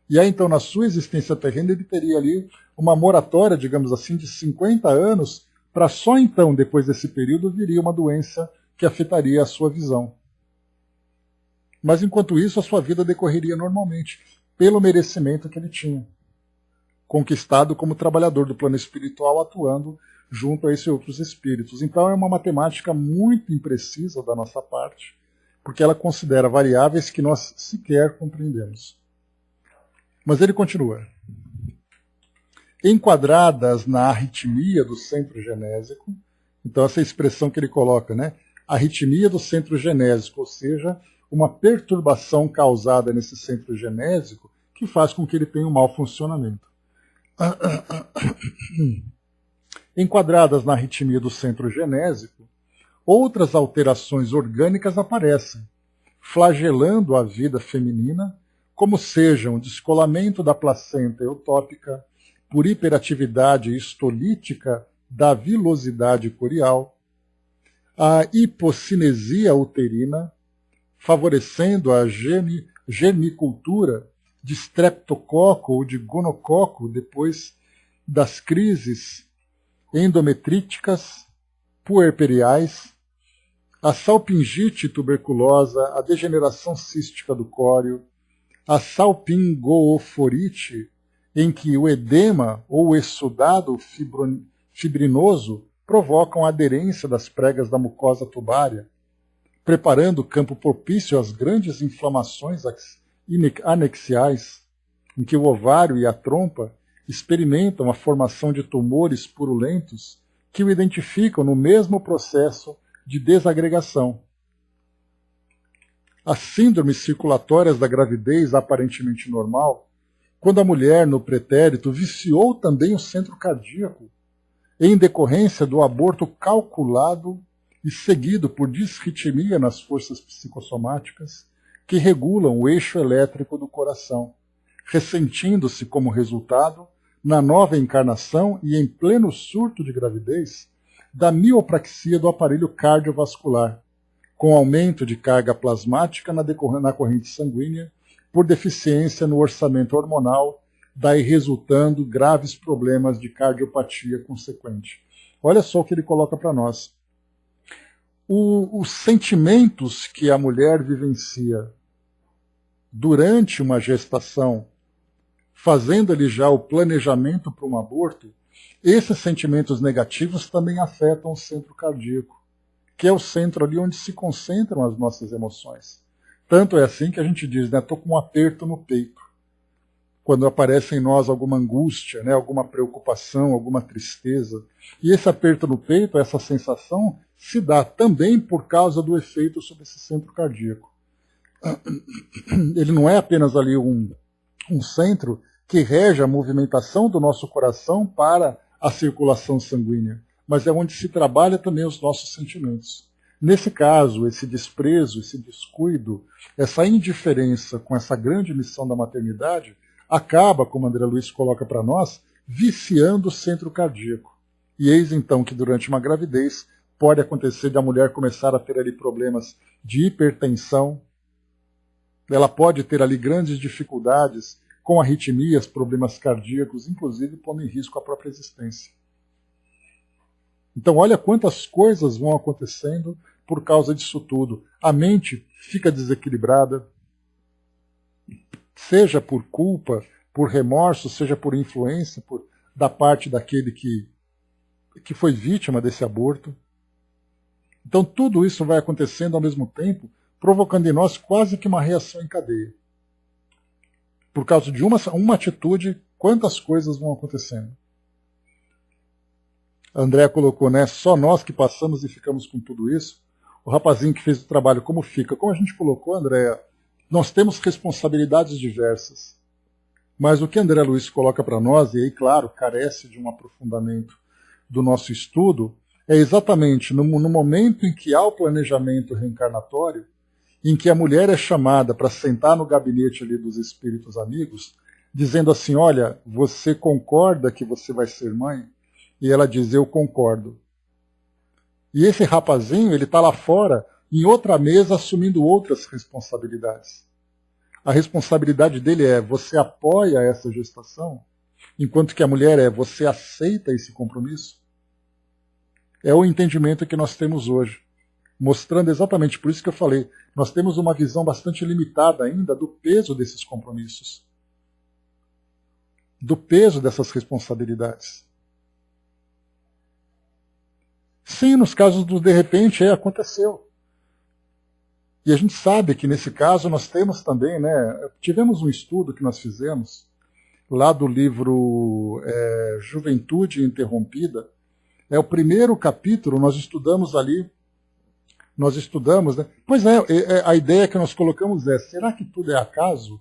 E aí, então, na sua existência terrena, ele teria ali uma moratória, digamos assim, de 50 anos, para só então, depois desse período, viria uma doença que afetaria a sua visão. Mas, enquanto isso, a sua vida decorreria normalmente, pelo merecimento que ele tinha, conquistado como trabalhador do plano espiritual, atuando junto a esses outros espíritos. Então, é uma matemática muito imprecisa da nossa parte, porque ela considera variáveis que nós sequer compreendemos. Mas ele continua. Enquadradas na arritmia do centro genésico, então essa expressão que ele coloca, né? Arritmia do centro genésico, ou seja, uma perturbação causada nesse centro genésico que faz com que ele tenha um mau funcionamento. Enquadradas na arritmia do centro genésico, outras alterações orgânicas aparecem, flagelando a vida feminina, como sejam o descolamento da placenta eutópica, por hiperatividade histolítica da vilosidade corial, a hipocinesia uterina, favorecendo a germicultura de streptococo ou de gonococo depois das crises endometríticas puerperiais, a salpingite tuberculosa, a degeneração cística do córeo, a salpingooforite, em que o edema ou o exudado fibrinoso provocam a aderência das pregas da mucosa tubária, preparando o campo propício às grandes inflamações anexiais, em que o ovário e a trompa experimentam a formação de tumores purulentos que o identificam no mesmo processo de desagregação. As síndromes circulatórias da gravidez aparentemente normal, quando a mulher, no pretérito, viciou também o centro cardíaco, em decorrência do aborto calculado e seguido por disritmia nas forças psicossomáticas que regulam o eixo elétrico do coração, ressentindo-se como resultado, na nova encarnação e em pleno surto de gravidez, da miopraxia do aparelho cardiovascular, com aumento de carga plasmática na corrente sanguínea, por deficiência no orçamento hormonal, daí resultando graves problemas de cardiopatia consequente. Olha só o que ele coloca para nós. Os sentimentos que a mulher vivencia durante uma gestação, fazendo ali já o planejamento para um aborto, esses sentimentos negativos também afetam o centro cardíaco, que é o centro ali onde se concentram as nossas emoções. Tanto é assim que a gente diz, né, estou com um aperto no peito. Quando aparece em nós alguma angústia, né, alguma preocupação, alguma tristeza. E esse aperto no peito, essa sensação, se dá também por causa do efeito sobre esse centro cardíaco. Ele não é apenas ali um centro que rege a movimentação do nosso coração para a circulação sanguínea, mas é onde se trabalha também os nossos sentimentos. Nesse caso, esse desprezo, esse descuido, essa indiferença com essa grande missão da maternidade, acaba, como André Luiz coloca para nós, viciando o centro cardíaco. E eis então que durante uma gravidez pode acontecer de a mulher começar a ter ali problemas de hipertensão, ela pode ter ali grandes dificuldades com arritmias, problemas cardíacos, inclusive pondo em risco a própria existência. Então olha quantas coisas vão acontecendo por causa disso tudo. A mente fica desequilibrada, seja por culpa, por remorso, seja por influência da parte daquele que foi vítima desse aborto. Então tudo isso vai acontecendo ao mesmo tempo, provocando em nós quase que uma reação em cadeia. Por causa de uma atitude, quantas coisas vão acontecendo. A Andréa colocou, né? Só nós que passamos e ficamos com tudo isso. O rapazinho que fez o trabalho, como fica? Como a gente colocou, Andréa, nós temos responsabilidades diversas. Mas o que André Luiz coloca para nós, e aí, claro, carece de um aprofundamento do nosso estudo, é exatamente no momento em que há o planejamento reencarnatório, em que a mulher é chamada para sentar no gabinete ali dos espíritos amigos, dizendo assim, olha, você concorda que você vai ser mãe? E ela diz, eu concordo. E esse rapazinho, ele está lá fora, em outra mesa, assumindo outras responsabilidades. A responsabilidade dele é, você apoia essa gestação? Enquanto que a mulher é, você aceita esse compromisso? É o entendimento que nós temos hoje. Mostrando exatamente por isso que eu falei, nós temos uma visão bastante limitada ainda do peso desses compromissos. Do peso dessas responsabilidades. Sim, nos casos do de repente, aconteceu. E a gente sabe que nesse caso nós temos também, né, tivemos um estudo que nós fizemos, lá do livro Juventude Interrompida, é o primeiro capítulo, nós estudamos, né? Pois a ideia que nós colocamos é, será que tudo é acaso?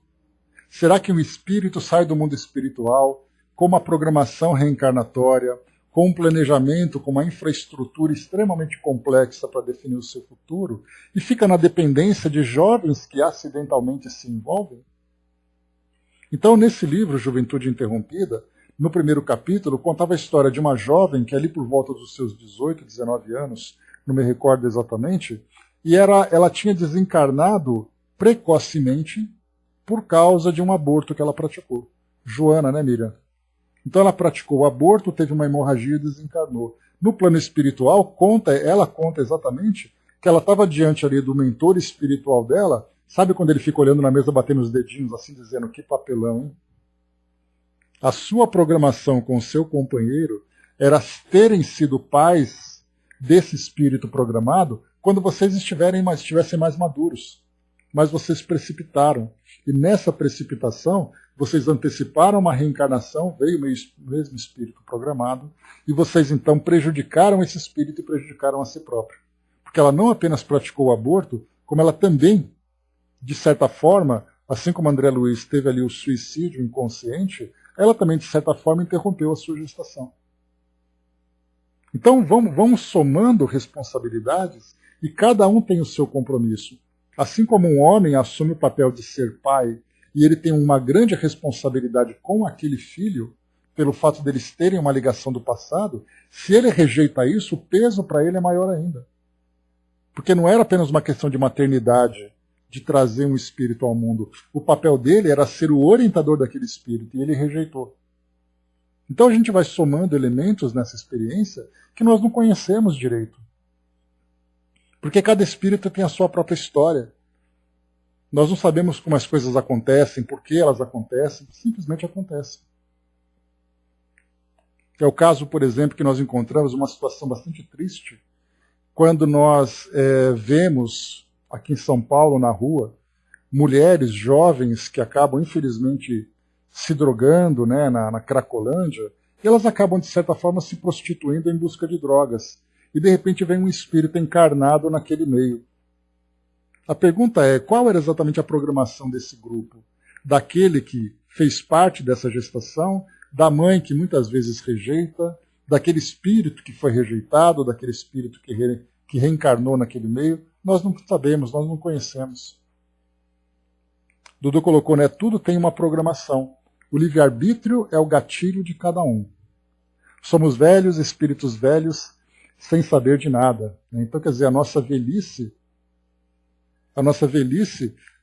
Será que o espírito sai do mundo espiritual com uma programação reencarnatória, com um planejamento, com uma infraestrutura extremamente complexa para definir o seu futuro, e fica na dependência de jovens que acidentalmente se envolvem? Então, nesse livro, Juventude Interrompida, no primeiro capítulo, contava a história de uma jovem que ali por volta dos seus 18, 19 anos, não me recordo exatamente, e ela tinha desencarnado precocemente por causa de um aborto que ela praticou. Joana, né, Miriam? Então ela praticou o aborto, teve uma hemorragia e desencarnou. No plano espiritual, ela conta exatamente que ela estava diante ali do mentor espiritual dela. Sabe quando ele fica olhando na mesa, batendo os dedinhos, assim, dizendo que papelão, hein? A sua programação com o seu companheiro era terem sido pais desse espírito programado quando vocês estivessem mais maduros. Mas vocês precipitaram. E nessa precipitação, vocês anteciparam uma reencarnação, veio o mesmo espírito programado, e vocês então prejudicaram esse espírito e prejudicaram a si próprio. Porque ela não apenas praticou o aborto, como ela também, de certa forma, assim como André Luiz teve ali o suicídio inconsciente, ela também, de certa forma, interrompeu a sua gestação. Então vamos somando responsabilidades e cada um tem o seu compromisso. Assim como um homem assume o papel de ser pai e ele tem uma grande responsabilidade com aquele filho, pelo fato deles terem uma ligação do passado, se ele rejeita isso, o peso para ele é maior ainda. Porque não era apenas uma questão de maternidade, de trazer um espírito ao mundo. O papel dele era ser o orientador daquele espírito, e ele rejeitou. Então a gente vai somando elementos nessa experiência que nós não conhecemos direito. Porque cada espírito tem a sua própria história. Nós não sabemos como as coisas acontecem, por que elas acontecem, simplesmente acontecem. É o caso, por exemplo, que nós encontramos uma situação bastante triste, quando nós vemos aqui em São Paulo, na rua, mulheres jovens que acabam, infelizmente, se drogando, né, na Cracolândia, e elas acabam, de certa forma, se prostituindo em busca de drogas. E, de repente, vem um espírito encarnado naquele meio. A pergunta é, qual era exatamente a programação desse grupo? Daquele que fez parte dessa gestação, da mãe que muitas vezes rejeita, daquele espírito que foi rejeitado, daquele espírito que reencarnou naquele meio? Nós não sabemos, nós não conhecemos. Dudu colocou, né? Tudo tem uma programação. O livre-arbítrio é o gatilho de cada um. Somos velhos, espíritos velhos, sem saber de nada. Então, quer dizer, a nossa velhice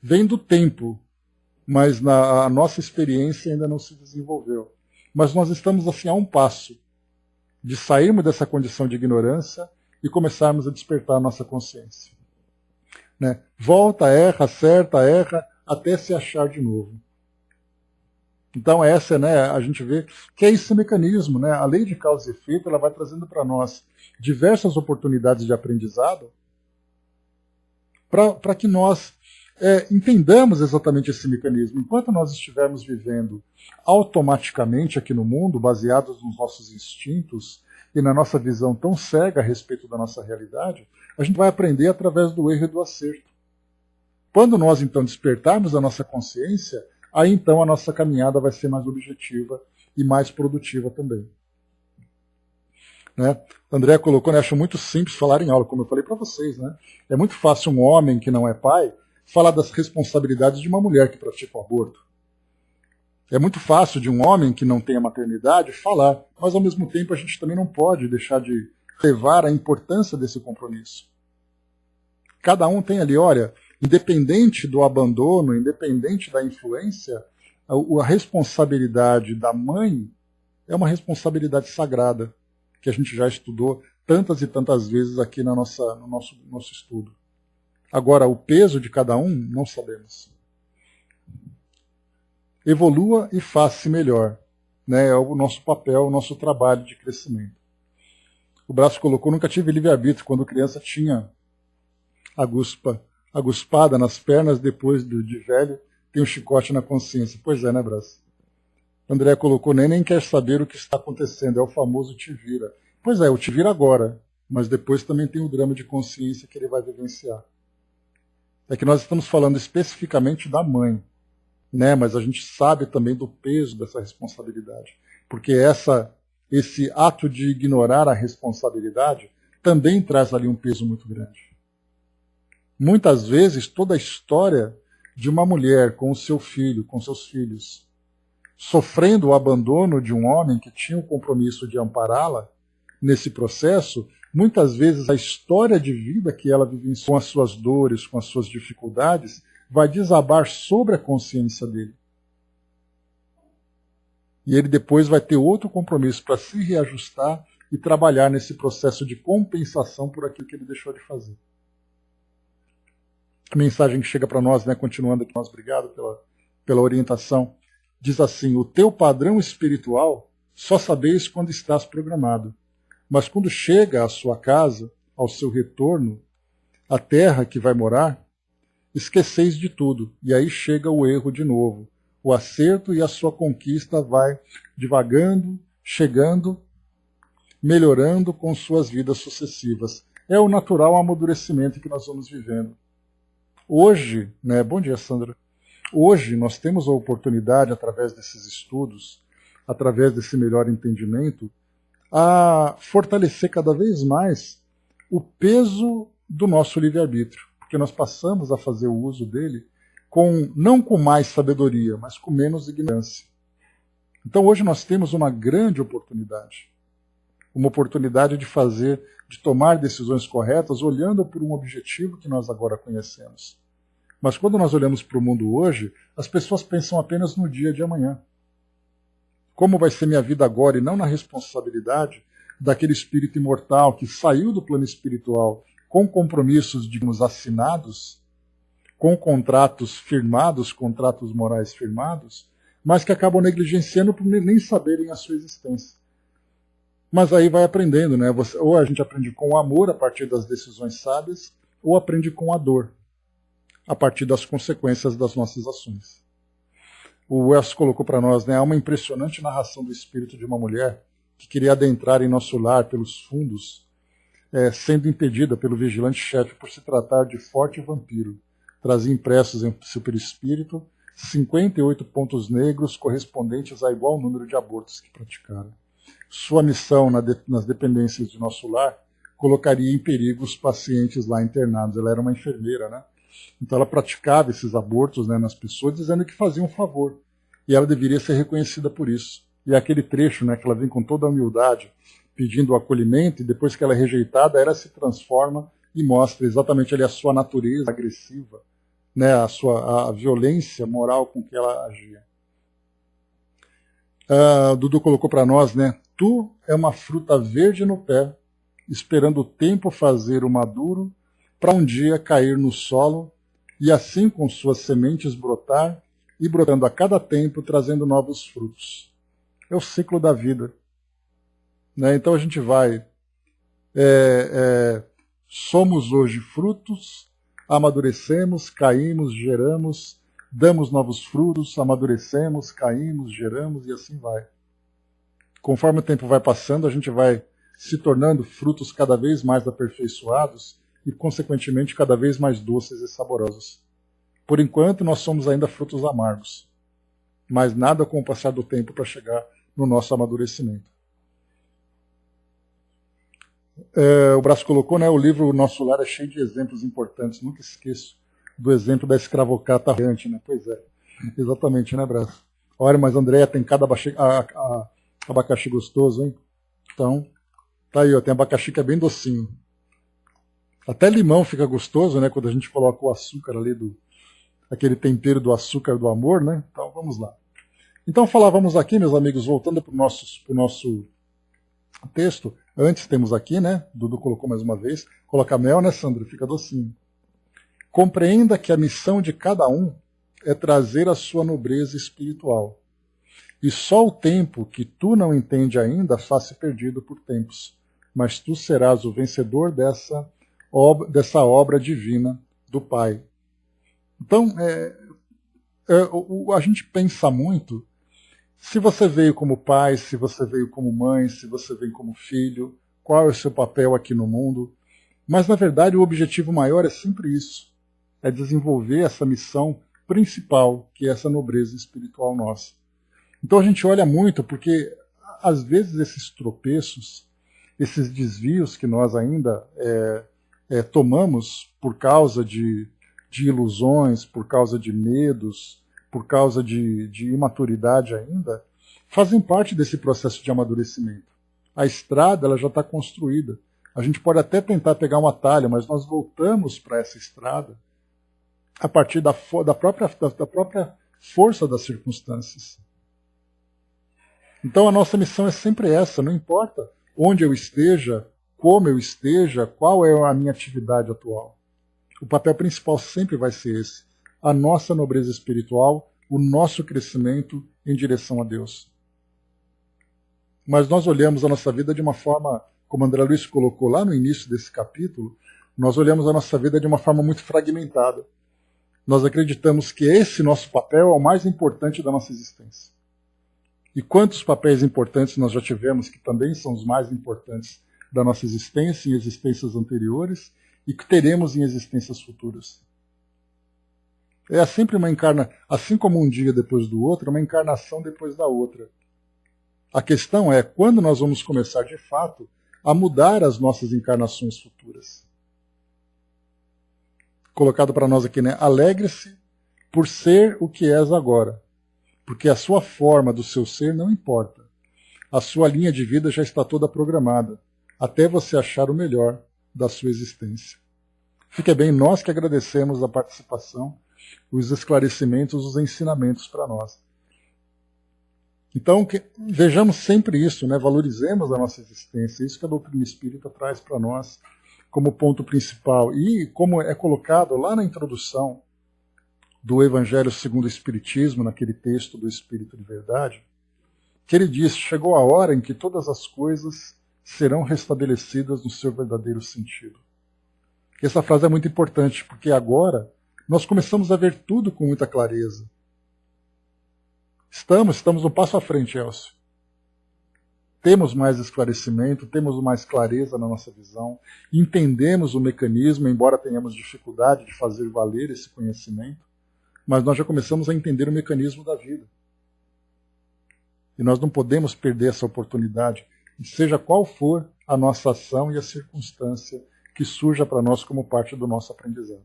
vem do tempo, mas a nossa experiência ainda não se desenvolveu. Mas nós estamos assim a um passo de sairmos dessa condição de ignorância e começarmos a despertar a nossa consciência. Né? Volta, erra, acerta, erra, até se achar de novo. Então essa, né, a gente vê que é esse mecanismo, né? A lei de causa e efeito, ela vai trazendo para nós diversas oportunidades de aprendizado para que nós entendamos exatamente esse mecanismo. Enquanto nós estivermos vivendo automaticamente aqui no mundo, baseados nos nossos instintos e na nossa visão tão cega a respeito da nossa realidade, a gente vai aprender através do erro e do acerto. Quando nós, então, despertarmos a nossa consciência, aí, então, a nossa caminhada vai ser mais objetiva e mais produtiva também. Né? André colocou, né, acho muito simples falar em aula, como eu falei para vocês. Né? É muito fácil um homem que não é pai falar das responsabilidades de uma mulher que pratica o aborto. É muito fácil de um homem que não tem a maternidade falar, mas ao mesmo tempo a gente também não pode deixar de levar a importância desse compromisso. Cada um tem ali, olha, independente do abandono, independente da influência, a responsabilidade da mãe é uma responsabilidade sagrada, que a gente já estudou tantas e tantas vezes aqui no nosso estudo. Agora, o peso de cada um, não sabemos. Evolua e faça-se melhor. Né? É o nosso papel, o nosso trabalho de crescimento. O Braço colocou, nunca tive livre-arbítrio. Quando criança tinha a guspada nas pernas, depois de velho, tem um chicote na consciência. Pois é, né, Braço? André colocou, nem quer saber o que está acontecendo. É o famoso te vira. Pois é, o te vira agora. Mas depois também tem o drama de consciência que ele vai vivenciar. É que nós estamos falando especificamente da mãe, né? Mas a gente sabe também do peso dessa responsabilidade, porque esse ato de ignorar a responsabilidade, também traz ali um peso muito grande. Muitas vezes, toda a história de uma mulher com o seu filho, com seus filhos, sofrendo o abandono de um homem que tinha o compromisso de ampará-la nesse processo, muitas vezes a história de vida que ela vivenciou com as suas dores, com as suas dificuldades, vai desabar sobre a consciência dele. E ele depois vai ter outro compromisso para se reajustar e trabalhar nesse processo de compensação por aquilo que ele deixou de fazer. A mensagem que chega para nós, né, continuando aqui, obrigado pela orientação, diz assim: o teu padrão espiritual só sabeis quando estás programado, mas quando chega à sua casa, ao seu retorno, à terra que vai morar, esqueceis de tudo, e aí chega o erro de novo. O acerto e a sua conquista vai divagando, chegando, melhorando com suas vidas sucessivas. É o natural amadurecimento que nós vamos vivendo. Hoje, né, bom dia, Sandra. Hoje nós temos a oportunidade, através desses estudos, através desse melhor entendimento, a fortalecer cada vez mais o peso do nosso livre-arbítrio, porque nós passamos a fazer o uso dele não com mais sabedoria, mas com menos ignorância. Então hoje nós temos uma grande oportunidade, uma oportunidade de tomar decisões corretas, olhando por um objetivo que nós agora conhecemos. Mas quando nós olhamos para o mundo hoje, as pessoas pensam apenas no dia de amanhã. Como vai ser minha vida agora, e não na responsabilidade daquele espírito imortal que saiu do plano espiritual com compromissos, digamos, assinados, com contratos firmados, contratos morais firmados, mas que acabam negligenciando por nem saberem a sua existência. Mas aí vai aprendendo, né? Ou a gente aprende com o amor, a partir das decisões sábias, ou aprende com a dor, a partir das consequências das nossas ações. O Wells colocou para nós, né, há uma impressionante narração do espírito de uma mulher que queria adentrar em nosso lar pelos fundos, sendo impedida pelo vigilante-chefe por se tratar de forte vampiro. Trazia impressos em seu perispírito 58 pontos negros correspondentes a igual número de abortos que praticara. Sua missão nas dependências de nosso lar colocaria em perigo os pacientes lá internados. Ela era uma enfermeira, né? Então ela praticava esses abortos, né, nas pessoas, dizendo que fazia um favor. E ela deveria ser reconhecida por isso. E aquele trecho, né, que ela vem com toda a humildade, pedindo o acolhimento, e depois que ela é rejeitada, ela se transforma e mostra exatamente ali a sua natureza agressiva, né, a violência moral com que ela agia. Dudu colocou para nós, né, tu é uma fruta verde no pé, esperando o tempo fazer o maduro, para um dia cair no solo, e assim com suas sementes brotar, e brotando a cada tempo, trazendo novos frutos. É o ciclo da vida. Né? Então a gente vai... somos hoje frutos, amadurecemos, caímos, geramos, damos novos frutos, amadurecemos, caímos, geramos, e assim vai. Conforme o tempo vai passando, a gente vai se tornando frutos cada vez mais aperfeiçoados e, consequentemente, cada vez mais doces e saborosos. Por enquanto, nós somos ainda frutos amargos, mas nada com o passar do tempo para chegar no nosso amadurecimento. O Braço colocou, né, o livro O Nosso Lar é cheio de exemplos importantes. Nunca esqueço do exemplo da escravocrata errante, né? Pois é, exatamente, né, Braço? Olha, mas Andréia tem cada abacaxi gostoso, hein? Então, tá aí, ó, tem abacaxi que é bem docinho. Até limão fica gostoso, né, quando a gente coloca o açúcar ali, aquele tempero do açúcar do amor, né? Então, vamos lá. Então, falávamos aqui, meus amigos, voltando para o nosso texto. Antes temos aqui, né, Dudu colocou mais uma vez, coloca mel, né, Sandra? Fica docinho. Compreenda que a missão de cada um é trazer a sua nobreza espiritual. E só o tempo que tu não entende ainda faz-se perdido por tempos. Mas tu serás o vencedor dessa obra divina do Pai. Então, a gente pensa muito, se você veio como pai, se você veio como mãe, se você veio como filho, qual é o seu papel aqui no mundo. Mas, na verdade, o objetivo maior é sempre isso. É desenvolver essa missão principal, que é essa nobreza espiritual nossa. Então a gente olha muito, porque às vezes esses tropeços, esses desvios que nós ainda tomamos por causa de ilusões, por causa de medos, por causa de imaturidade ainda, fazem parte desse processo de amadurecimento. A estrada ela já está construída. A gente pode até tentar pegar um atalho, mas nós voltamos para essa estrada a partir da própria força das circunstâncias. Então a nossa missão é sempre essa, não importa onde eu esteja, como eu esteja, qual é a minha atividade atual. O papel principal sempre vai ser esse, a nossa nobreza espiritual, o nosso crescimento em direção a Deus. Mas nós olhamos a nossa vida de uma forma, como André Luiz colocou lá no início desse capítulo, nós olhamos a nossa vida de uma forma muito fragmentada. Nós acreditamos que esse nosso papel é o mais importante da nossa existência. E quantos papéis importantes nós já tivemos, que também são os mais importantes da nossa existência, em existências anteriores, e que teremos em existências futuras. É sempre uma encarnação, assim como um dia depois do outro, uma encarnação depois da outra. A questão é quando nós vamos começar, de fato, a mudar as nossas encarnações futuras. Colocado para nós aqui, né? Alegre-se por ser o que és agora, porque a sua forma do seu ser não importa. A sua linha de vida já está toda programada, até você achar o melhor da sua existência. Fique bem, nós que agradecemos a participação, os esclarecimentos, os ensinamentos para nós. Então, vejamos sempre isso, né? Valorizemos a nossa existência, isso que a doutrina espírita traz para nós como ponto principal. E como é colocado lá na introdução do Evangelho segundo o Espiritismo, naquele texto do Espírito de Verdade, que ele diz, chegou a hora em que todas as coisas serão restabelecidas no seu verdadeiro sentido. Essa frase é muito importante, porque agora nós começamos a ver tudo com muita clareza. Estamos um passo à frente, Elcio. Temos mais esclarecimento, temos mais clareza na nossa visão, entendemos o mecanismo, embora tenhamos dificuldade de fazer valer esse conhecimento, mas nós já começamos a entender o mecanismo da vida. E nós não podemos perder essa oportunidade, seja qual for a nossa ação e a circunstância que surja para nós como parte do nosso aprendizado.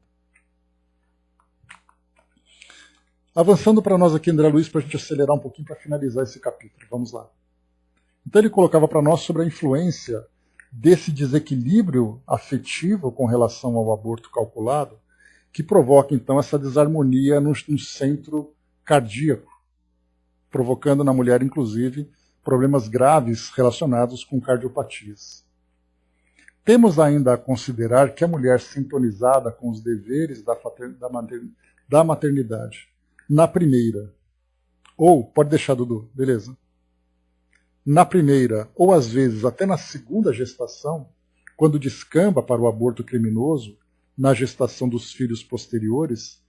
Avançando para nós aqui, André Luiz, para a gente acelerar um pouquinho para finalizar esse capítulo. Vamos lá. Então ele colocava para nós sobre a influência desse desequilíbrio afetivo com relação ao aborto calculado, que provoca então essa desarmonia no centro cardíaco, provocando na mulher, inclusive, problemas graves relacionados com cardiopatias. Temos ainda a considerar que a mulher sintonizada com os deveres da maternidade, na primeira, ou, pode deixar, Dudu, beleza. Na primeira, ou às vezes até na segunda gestação, quando descamba para o aborto criminoso, na gestação dos filhos posteriores,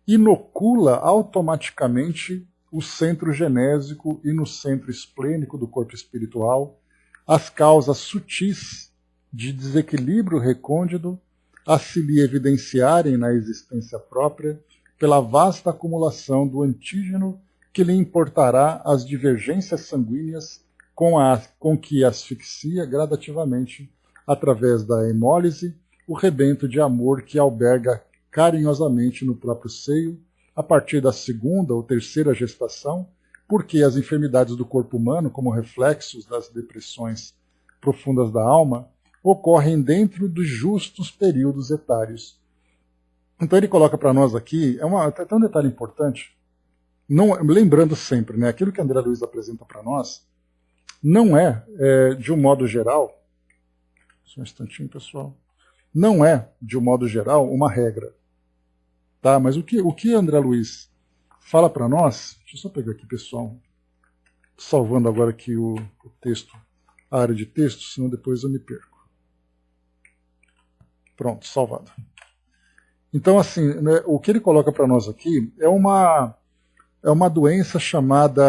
inocula automaticamente o centro genésico e no centro esplênico do corpo espiritual as causas sutis de desequilíbrio recôndito a se lhe evidenciarem na existência própria pela vasta acumulação do antígeno que lhe importará as divergências sanguíneas com que asfixia gradativamente, através da hemólise, o rebento de amor que alberga carinhosamente no próprio seio, a partir da segunda ou terceira gestação, porque as enfermidades do corpo humano, como reflexos das depressões profundas da alma, ocorrem dentro dos justos períodos etários. Então ele coloca para nós aqui, é um detalhe importante, lembrando sempre, né, aquilo que André Luiz apresenta para nós, não é, de um modo geral, só um instantinho, pessoal, não é, de um modo geral, uma regra. Tá? Mas o que André Luiz fala para nós, deixa eu só pegar aqui, pessoal, salvando agora aqui o texto, a área de texto, senão depois eu me perco. Pronto, salvado. Então, assim, né, o que ele coloca para nós aqui é uma doença chamada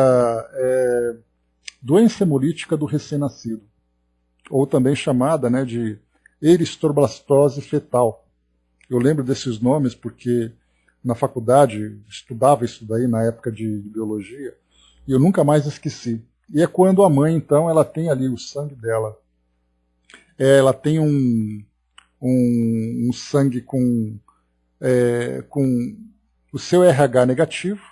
doença hemolítica do recém-nascido, ou também chamada, né, de eristoblastose fetal. Eu lembro desses nomes porque na faculdade estudava isso daí na época de biologia e eu nunca mais esqueci. E é quando a mãe, então, ela tem ali o sangue dela. Ela tem um sangue com o seu RH negativo.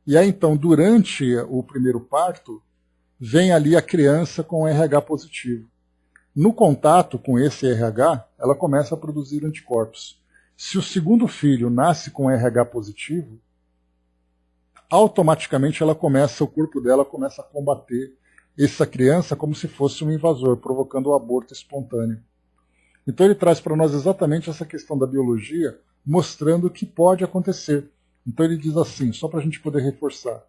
E aí, então, durante o primeiro parto, vem ali a criança com RH positivo. No contato com esse RH, ela começa a produzir anticorpos. Se o segundo filho nasce com RH positivo, automaticamente o corpo dela começa a combater essa criança como se fosse um invasor, provocando o aborto espontâneo. Então ele traz para nós exatamente essa questão da biologia, mostrando que pode acontecer. Então ele diz assim, só para a gente poder reforçar.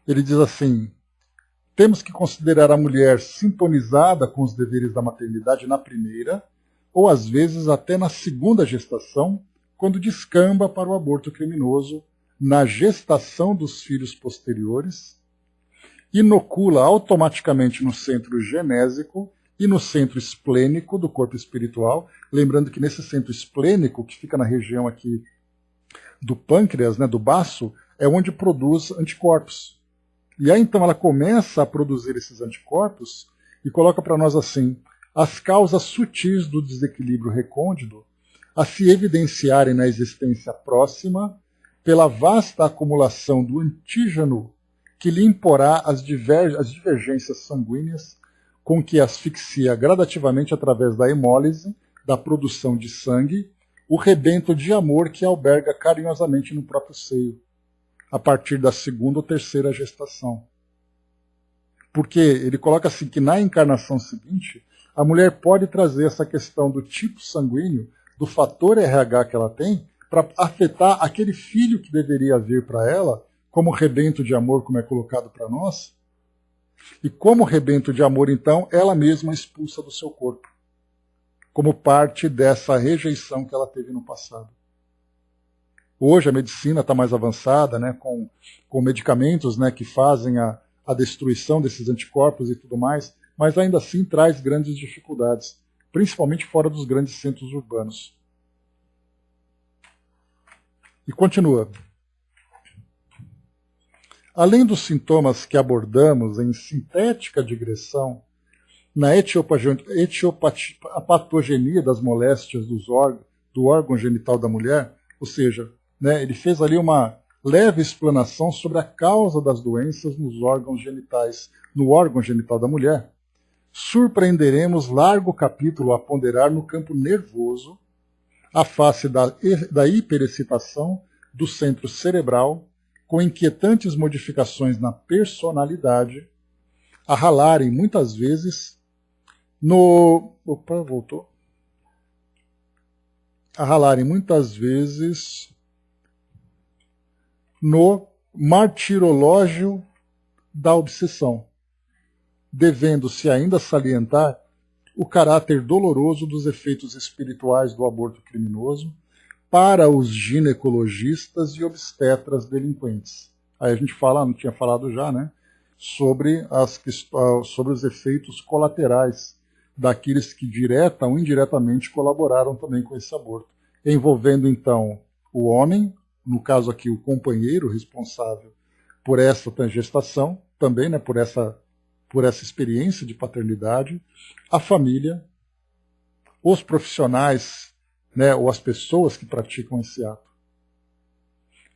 Ele diz assim, temos que considerar a mulher sintonizada com os deveres da maternidade na primeira, ou às vezes até na segunda gestação, quando descamba para o aborto criminoso, na gestação dos filhos posteriores, inocula automaticamente no centro genésico e no centro esplênico do corpo espiritual, lembrando que nesse centro esplênico, que fica na região aqui do pâncreas, né, do baço, é onde produz anticorpos. E aí então ela começa a produzir esses anticorpos e coloca para nós assim, as causas sutis do desequilíbrio recôndito a se evidenciarem na existência próxima pela vasta acumulação do antígeno que lhe imporá as divergências sanguíneas com que asfixia gradativamente através da hemólise, da produção de sangue, o rebento de amor que alberga carinhosamente no próprio seio, a partir da segunda ou terceira gestação. Porque ele coloca assim que na encarnação seguinte, a mulher pode trazer essa questão do tipo sanguíneo, do fator RH que ela tem, para afetar aquele filho que deveria vir para ela, como rebento de amor, como é colocado para nós, e como rebento de amor, então, ela mesma expulsa do seu corpo, como parte dessa rejeição que ela teve no passado. Hoje a medicina está mais avançada, né, com medicamentos, né, que fazem a destruição desses anticorpos e tudo mais, mas ainda assim traz grandes dificuldades, principalmente fora dos grandes centros urbanos. E continua. Além dos sintomas que abordamos em sintética digressão, na etiopatogenia das moléstias do órgão genital da mulher, ou seja, né, ele fez ali uma leve explanação sobre a causa das doenças nos órgãos genitais, no órgão genital da mulher, surpreenderemos largo capítulo a ponderar no campo nervoso, a face da hiperexcitação do centro cerebral, com inquietantes modificações na personalidade, a ralarem muitas vezes no martirológio da obsessão, devendo-se ainda salientar o caráter doloroso dos efeitos espirituais do aborto criminoso para os ginecologistas e obstetras delinquentes. Aí a gente fala, não tinha falado já, né, sobre os efeitos colaterais daqueles que direta ou indiretamente colaboraram também com esse aborto, envolvendo então o homem, no caso aqui o companheiro responsável por essa gestação, também, né, por essa experiência de paternidade, a família, os profissionais, né, ou as pessoas que praticam esse ato.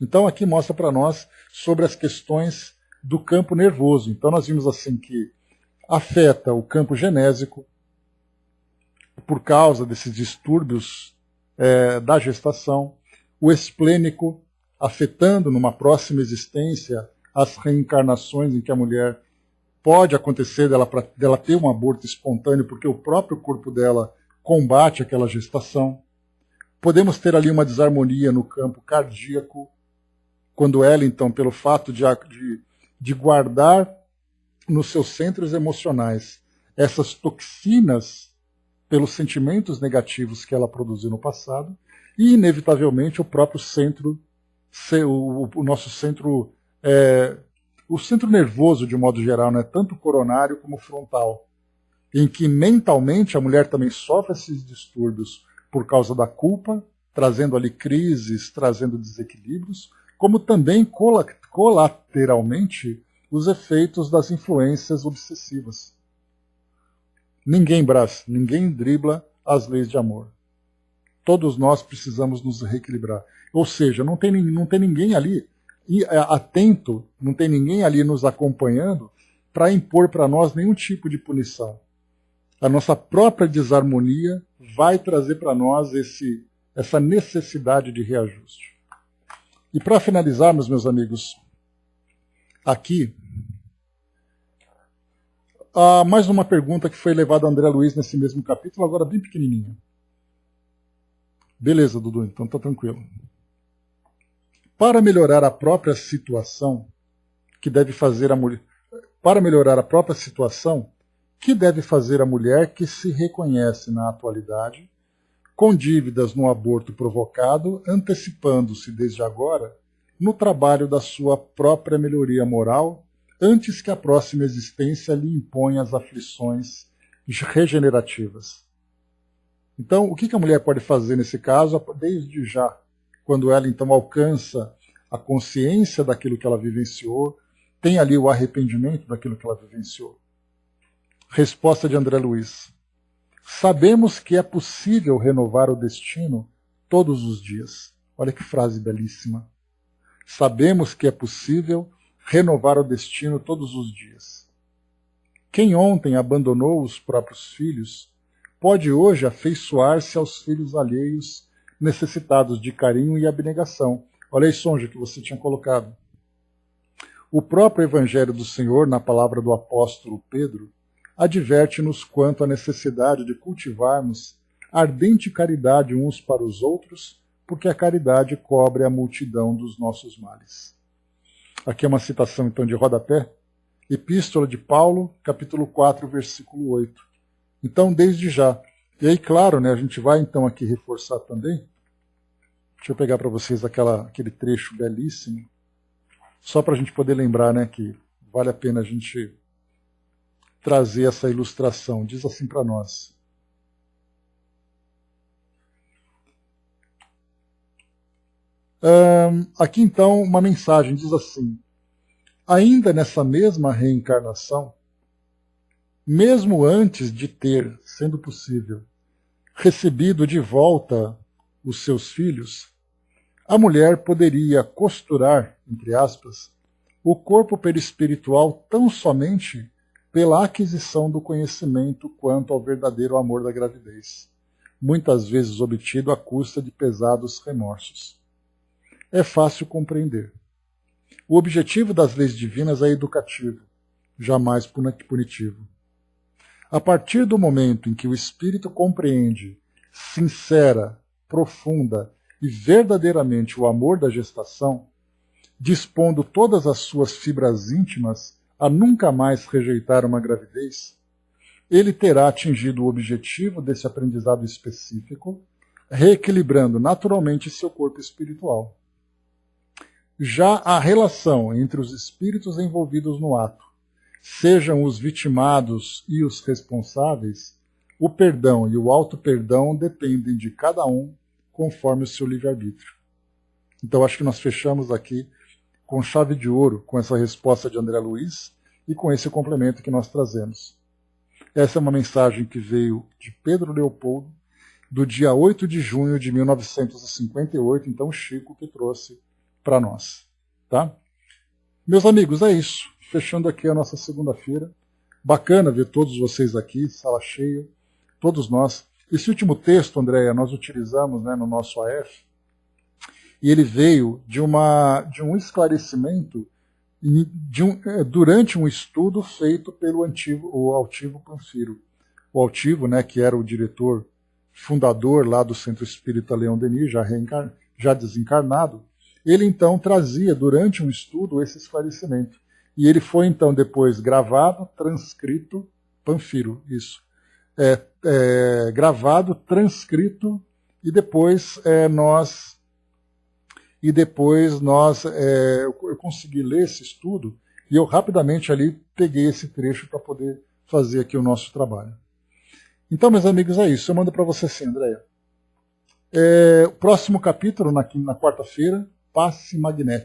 Então aqui mostra para nós sobre as questões do campo nervoso. Então nós vimos assim que afeta o campo genésico por causa desses distúrbios da gestação, o esplênico afetando numa próxima existência as reencarnações em que a mulher pode acontecer dela ter um aborto espontâneo porque o próprio corpo dela combate aquela gestação. Podemos ter ali uma desarmonia no campo cardíaco, quando ela, então, pelo fato de guardar nos seus centros emocionais essas toxinas pelos sentimentos negativos que ela produziu no passado, e, inevitavelmente, o próprio centro, o nosso centro, o centro nervoso, de modo geral, né, tanto coronário como frontal, em que mentalmente a mulher também sofre esses distúrbios por causa da culpa, trazendo ali crises, trazendo desequilíbrios, como também colateralmente os efeitos das influências obsessivas. Ninguém dribla as leis de amor. Todos nós precisamos nos reequilibrar. Ou seja, não tem ninguém ali atento, não tem ninguém ali nos acompanhando para impor para nós nenhum tipo de punição. A nossa própria desarmonia vai trazer para nós essa necessidade de reajuste. E para finalizarmos, meus amigos, aqui, mais uma pergunta que foi levada a André Luiz nesse mesmo capítulo, agora bem pequenininha. Beleza, Dudu, então tá tranquilo. Para melhorar a própria situação, que deve fazer a mulher? Para melhorar a própria situação, que deve fazer a mulher que se reconhece na atualidade, com dívidas no aborto provocado, antecipando-se desde agora no trabalho da sua própria melhoria moral, antes que a próxima existência lhe imponha as aflições regenerativas? Então, o que a mulher pode fazer nesse caso, desde já, quando ela então alcança a consciência daquilo que ela vivenciou, tem ali o arrependimento daquilo que ela vivenciou? Resposta de André Luiz. Sabemos que é possível renovar o destino todos os dias. Olha que frase belíssima. Sabemos que é possível renovar o destino todos os dias. Quem ontem abandonou os próprios filhos, pode hoje afeiçoar-se aos filhos alheios necessitados de carinho e abnegação. Olha aí, Sonja, que você tinha colocado. O próprio Evangelho do Senhor, na palavra do apóstolo Pedro, adverte-nos quanto à necessidade de cultivarmos ardente caridade uns para os outros, porque a caridade cobre a multidão dos nossos males. Aqui é uma citação, então, de rodapé. Epístola de Paulo, capítulo 4, versículo 8. Então, desde já. E aí, claro, né, a gente vai, então, aqui reforçar também. Deixa eu pegar para vocês aquele trecho belíssimo, só para a gente poder lembrar, né, que vale a pena a gente trazer essa ilustração. Diz assim para nós. Aqui então uma mensagem diz assim: ainda nessa mesma reencarnação, mesmo antes de ter, sendo possível, recebido de volta os seus filhos, a mulher poderia costurar, entre aspas, o corpo perispiritual tão somente pela aquisição do conhecimento quanto ao verdadeiro amor da gravidez, muitas vezes obtido à custa de pesados remorsos. É fácil compreender. O objetivo das leis divinas é educativo, jamais punitivo. A partir do momento em que o espírito compreende, sincera, profunda e verdadeiramente o amor da gestação, dispondo todas as suas fibras íntimas a nunca mais rejeitar uma gravidez, ele terá atingido o objetivo desse aprendizado específico, reequilibrando naturalmente seu corpo espiritual. Já a relação entre os espíritos envolvidos no ato, sejam os vitimados e os responsáveis, o perdão e o auto-perdão dependem de cada um conforme o seu livre-arbítrio. Então acho que nós fechamos aqui com chave de ouro com essa resposta de André Luiz e com esse complemento que nós trazemos. Essa é uma mensagem que veio de Pedro Leopoldo, do dia 8 de junho de 1958, então Chico que trouxe para nós. Tá? Meus amigos, é isso. Fechando aqui a nossa segunda-feira. Bacana ver todos vocês aqui, sala cheia, todos nós. Esse último texto, Andréia, nós utilizamos, né, no nosso AF, e ele veio de um esclarecimento durante um estudo feito pelo Altivo Panfiro. O Altivo, né, que era o diretor fundador lá do Centro Espírita Leão Denis, já desencarnado, ele então trazia durante um estudo esse esclarecimento. E ele foi então depois gravado, transcrito, Panfiro, isso. Gravado, transcrito, e depois eu consegui ler esse estudo e eu rapidamente ali peguei esse trecho para poder fazer aqui o nosso trabalho. Então, meus amigos, é isso. Eu mando para você sim, Andréia. O próximo capítulo, na quarta-feira, Passe Magnético.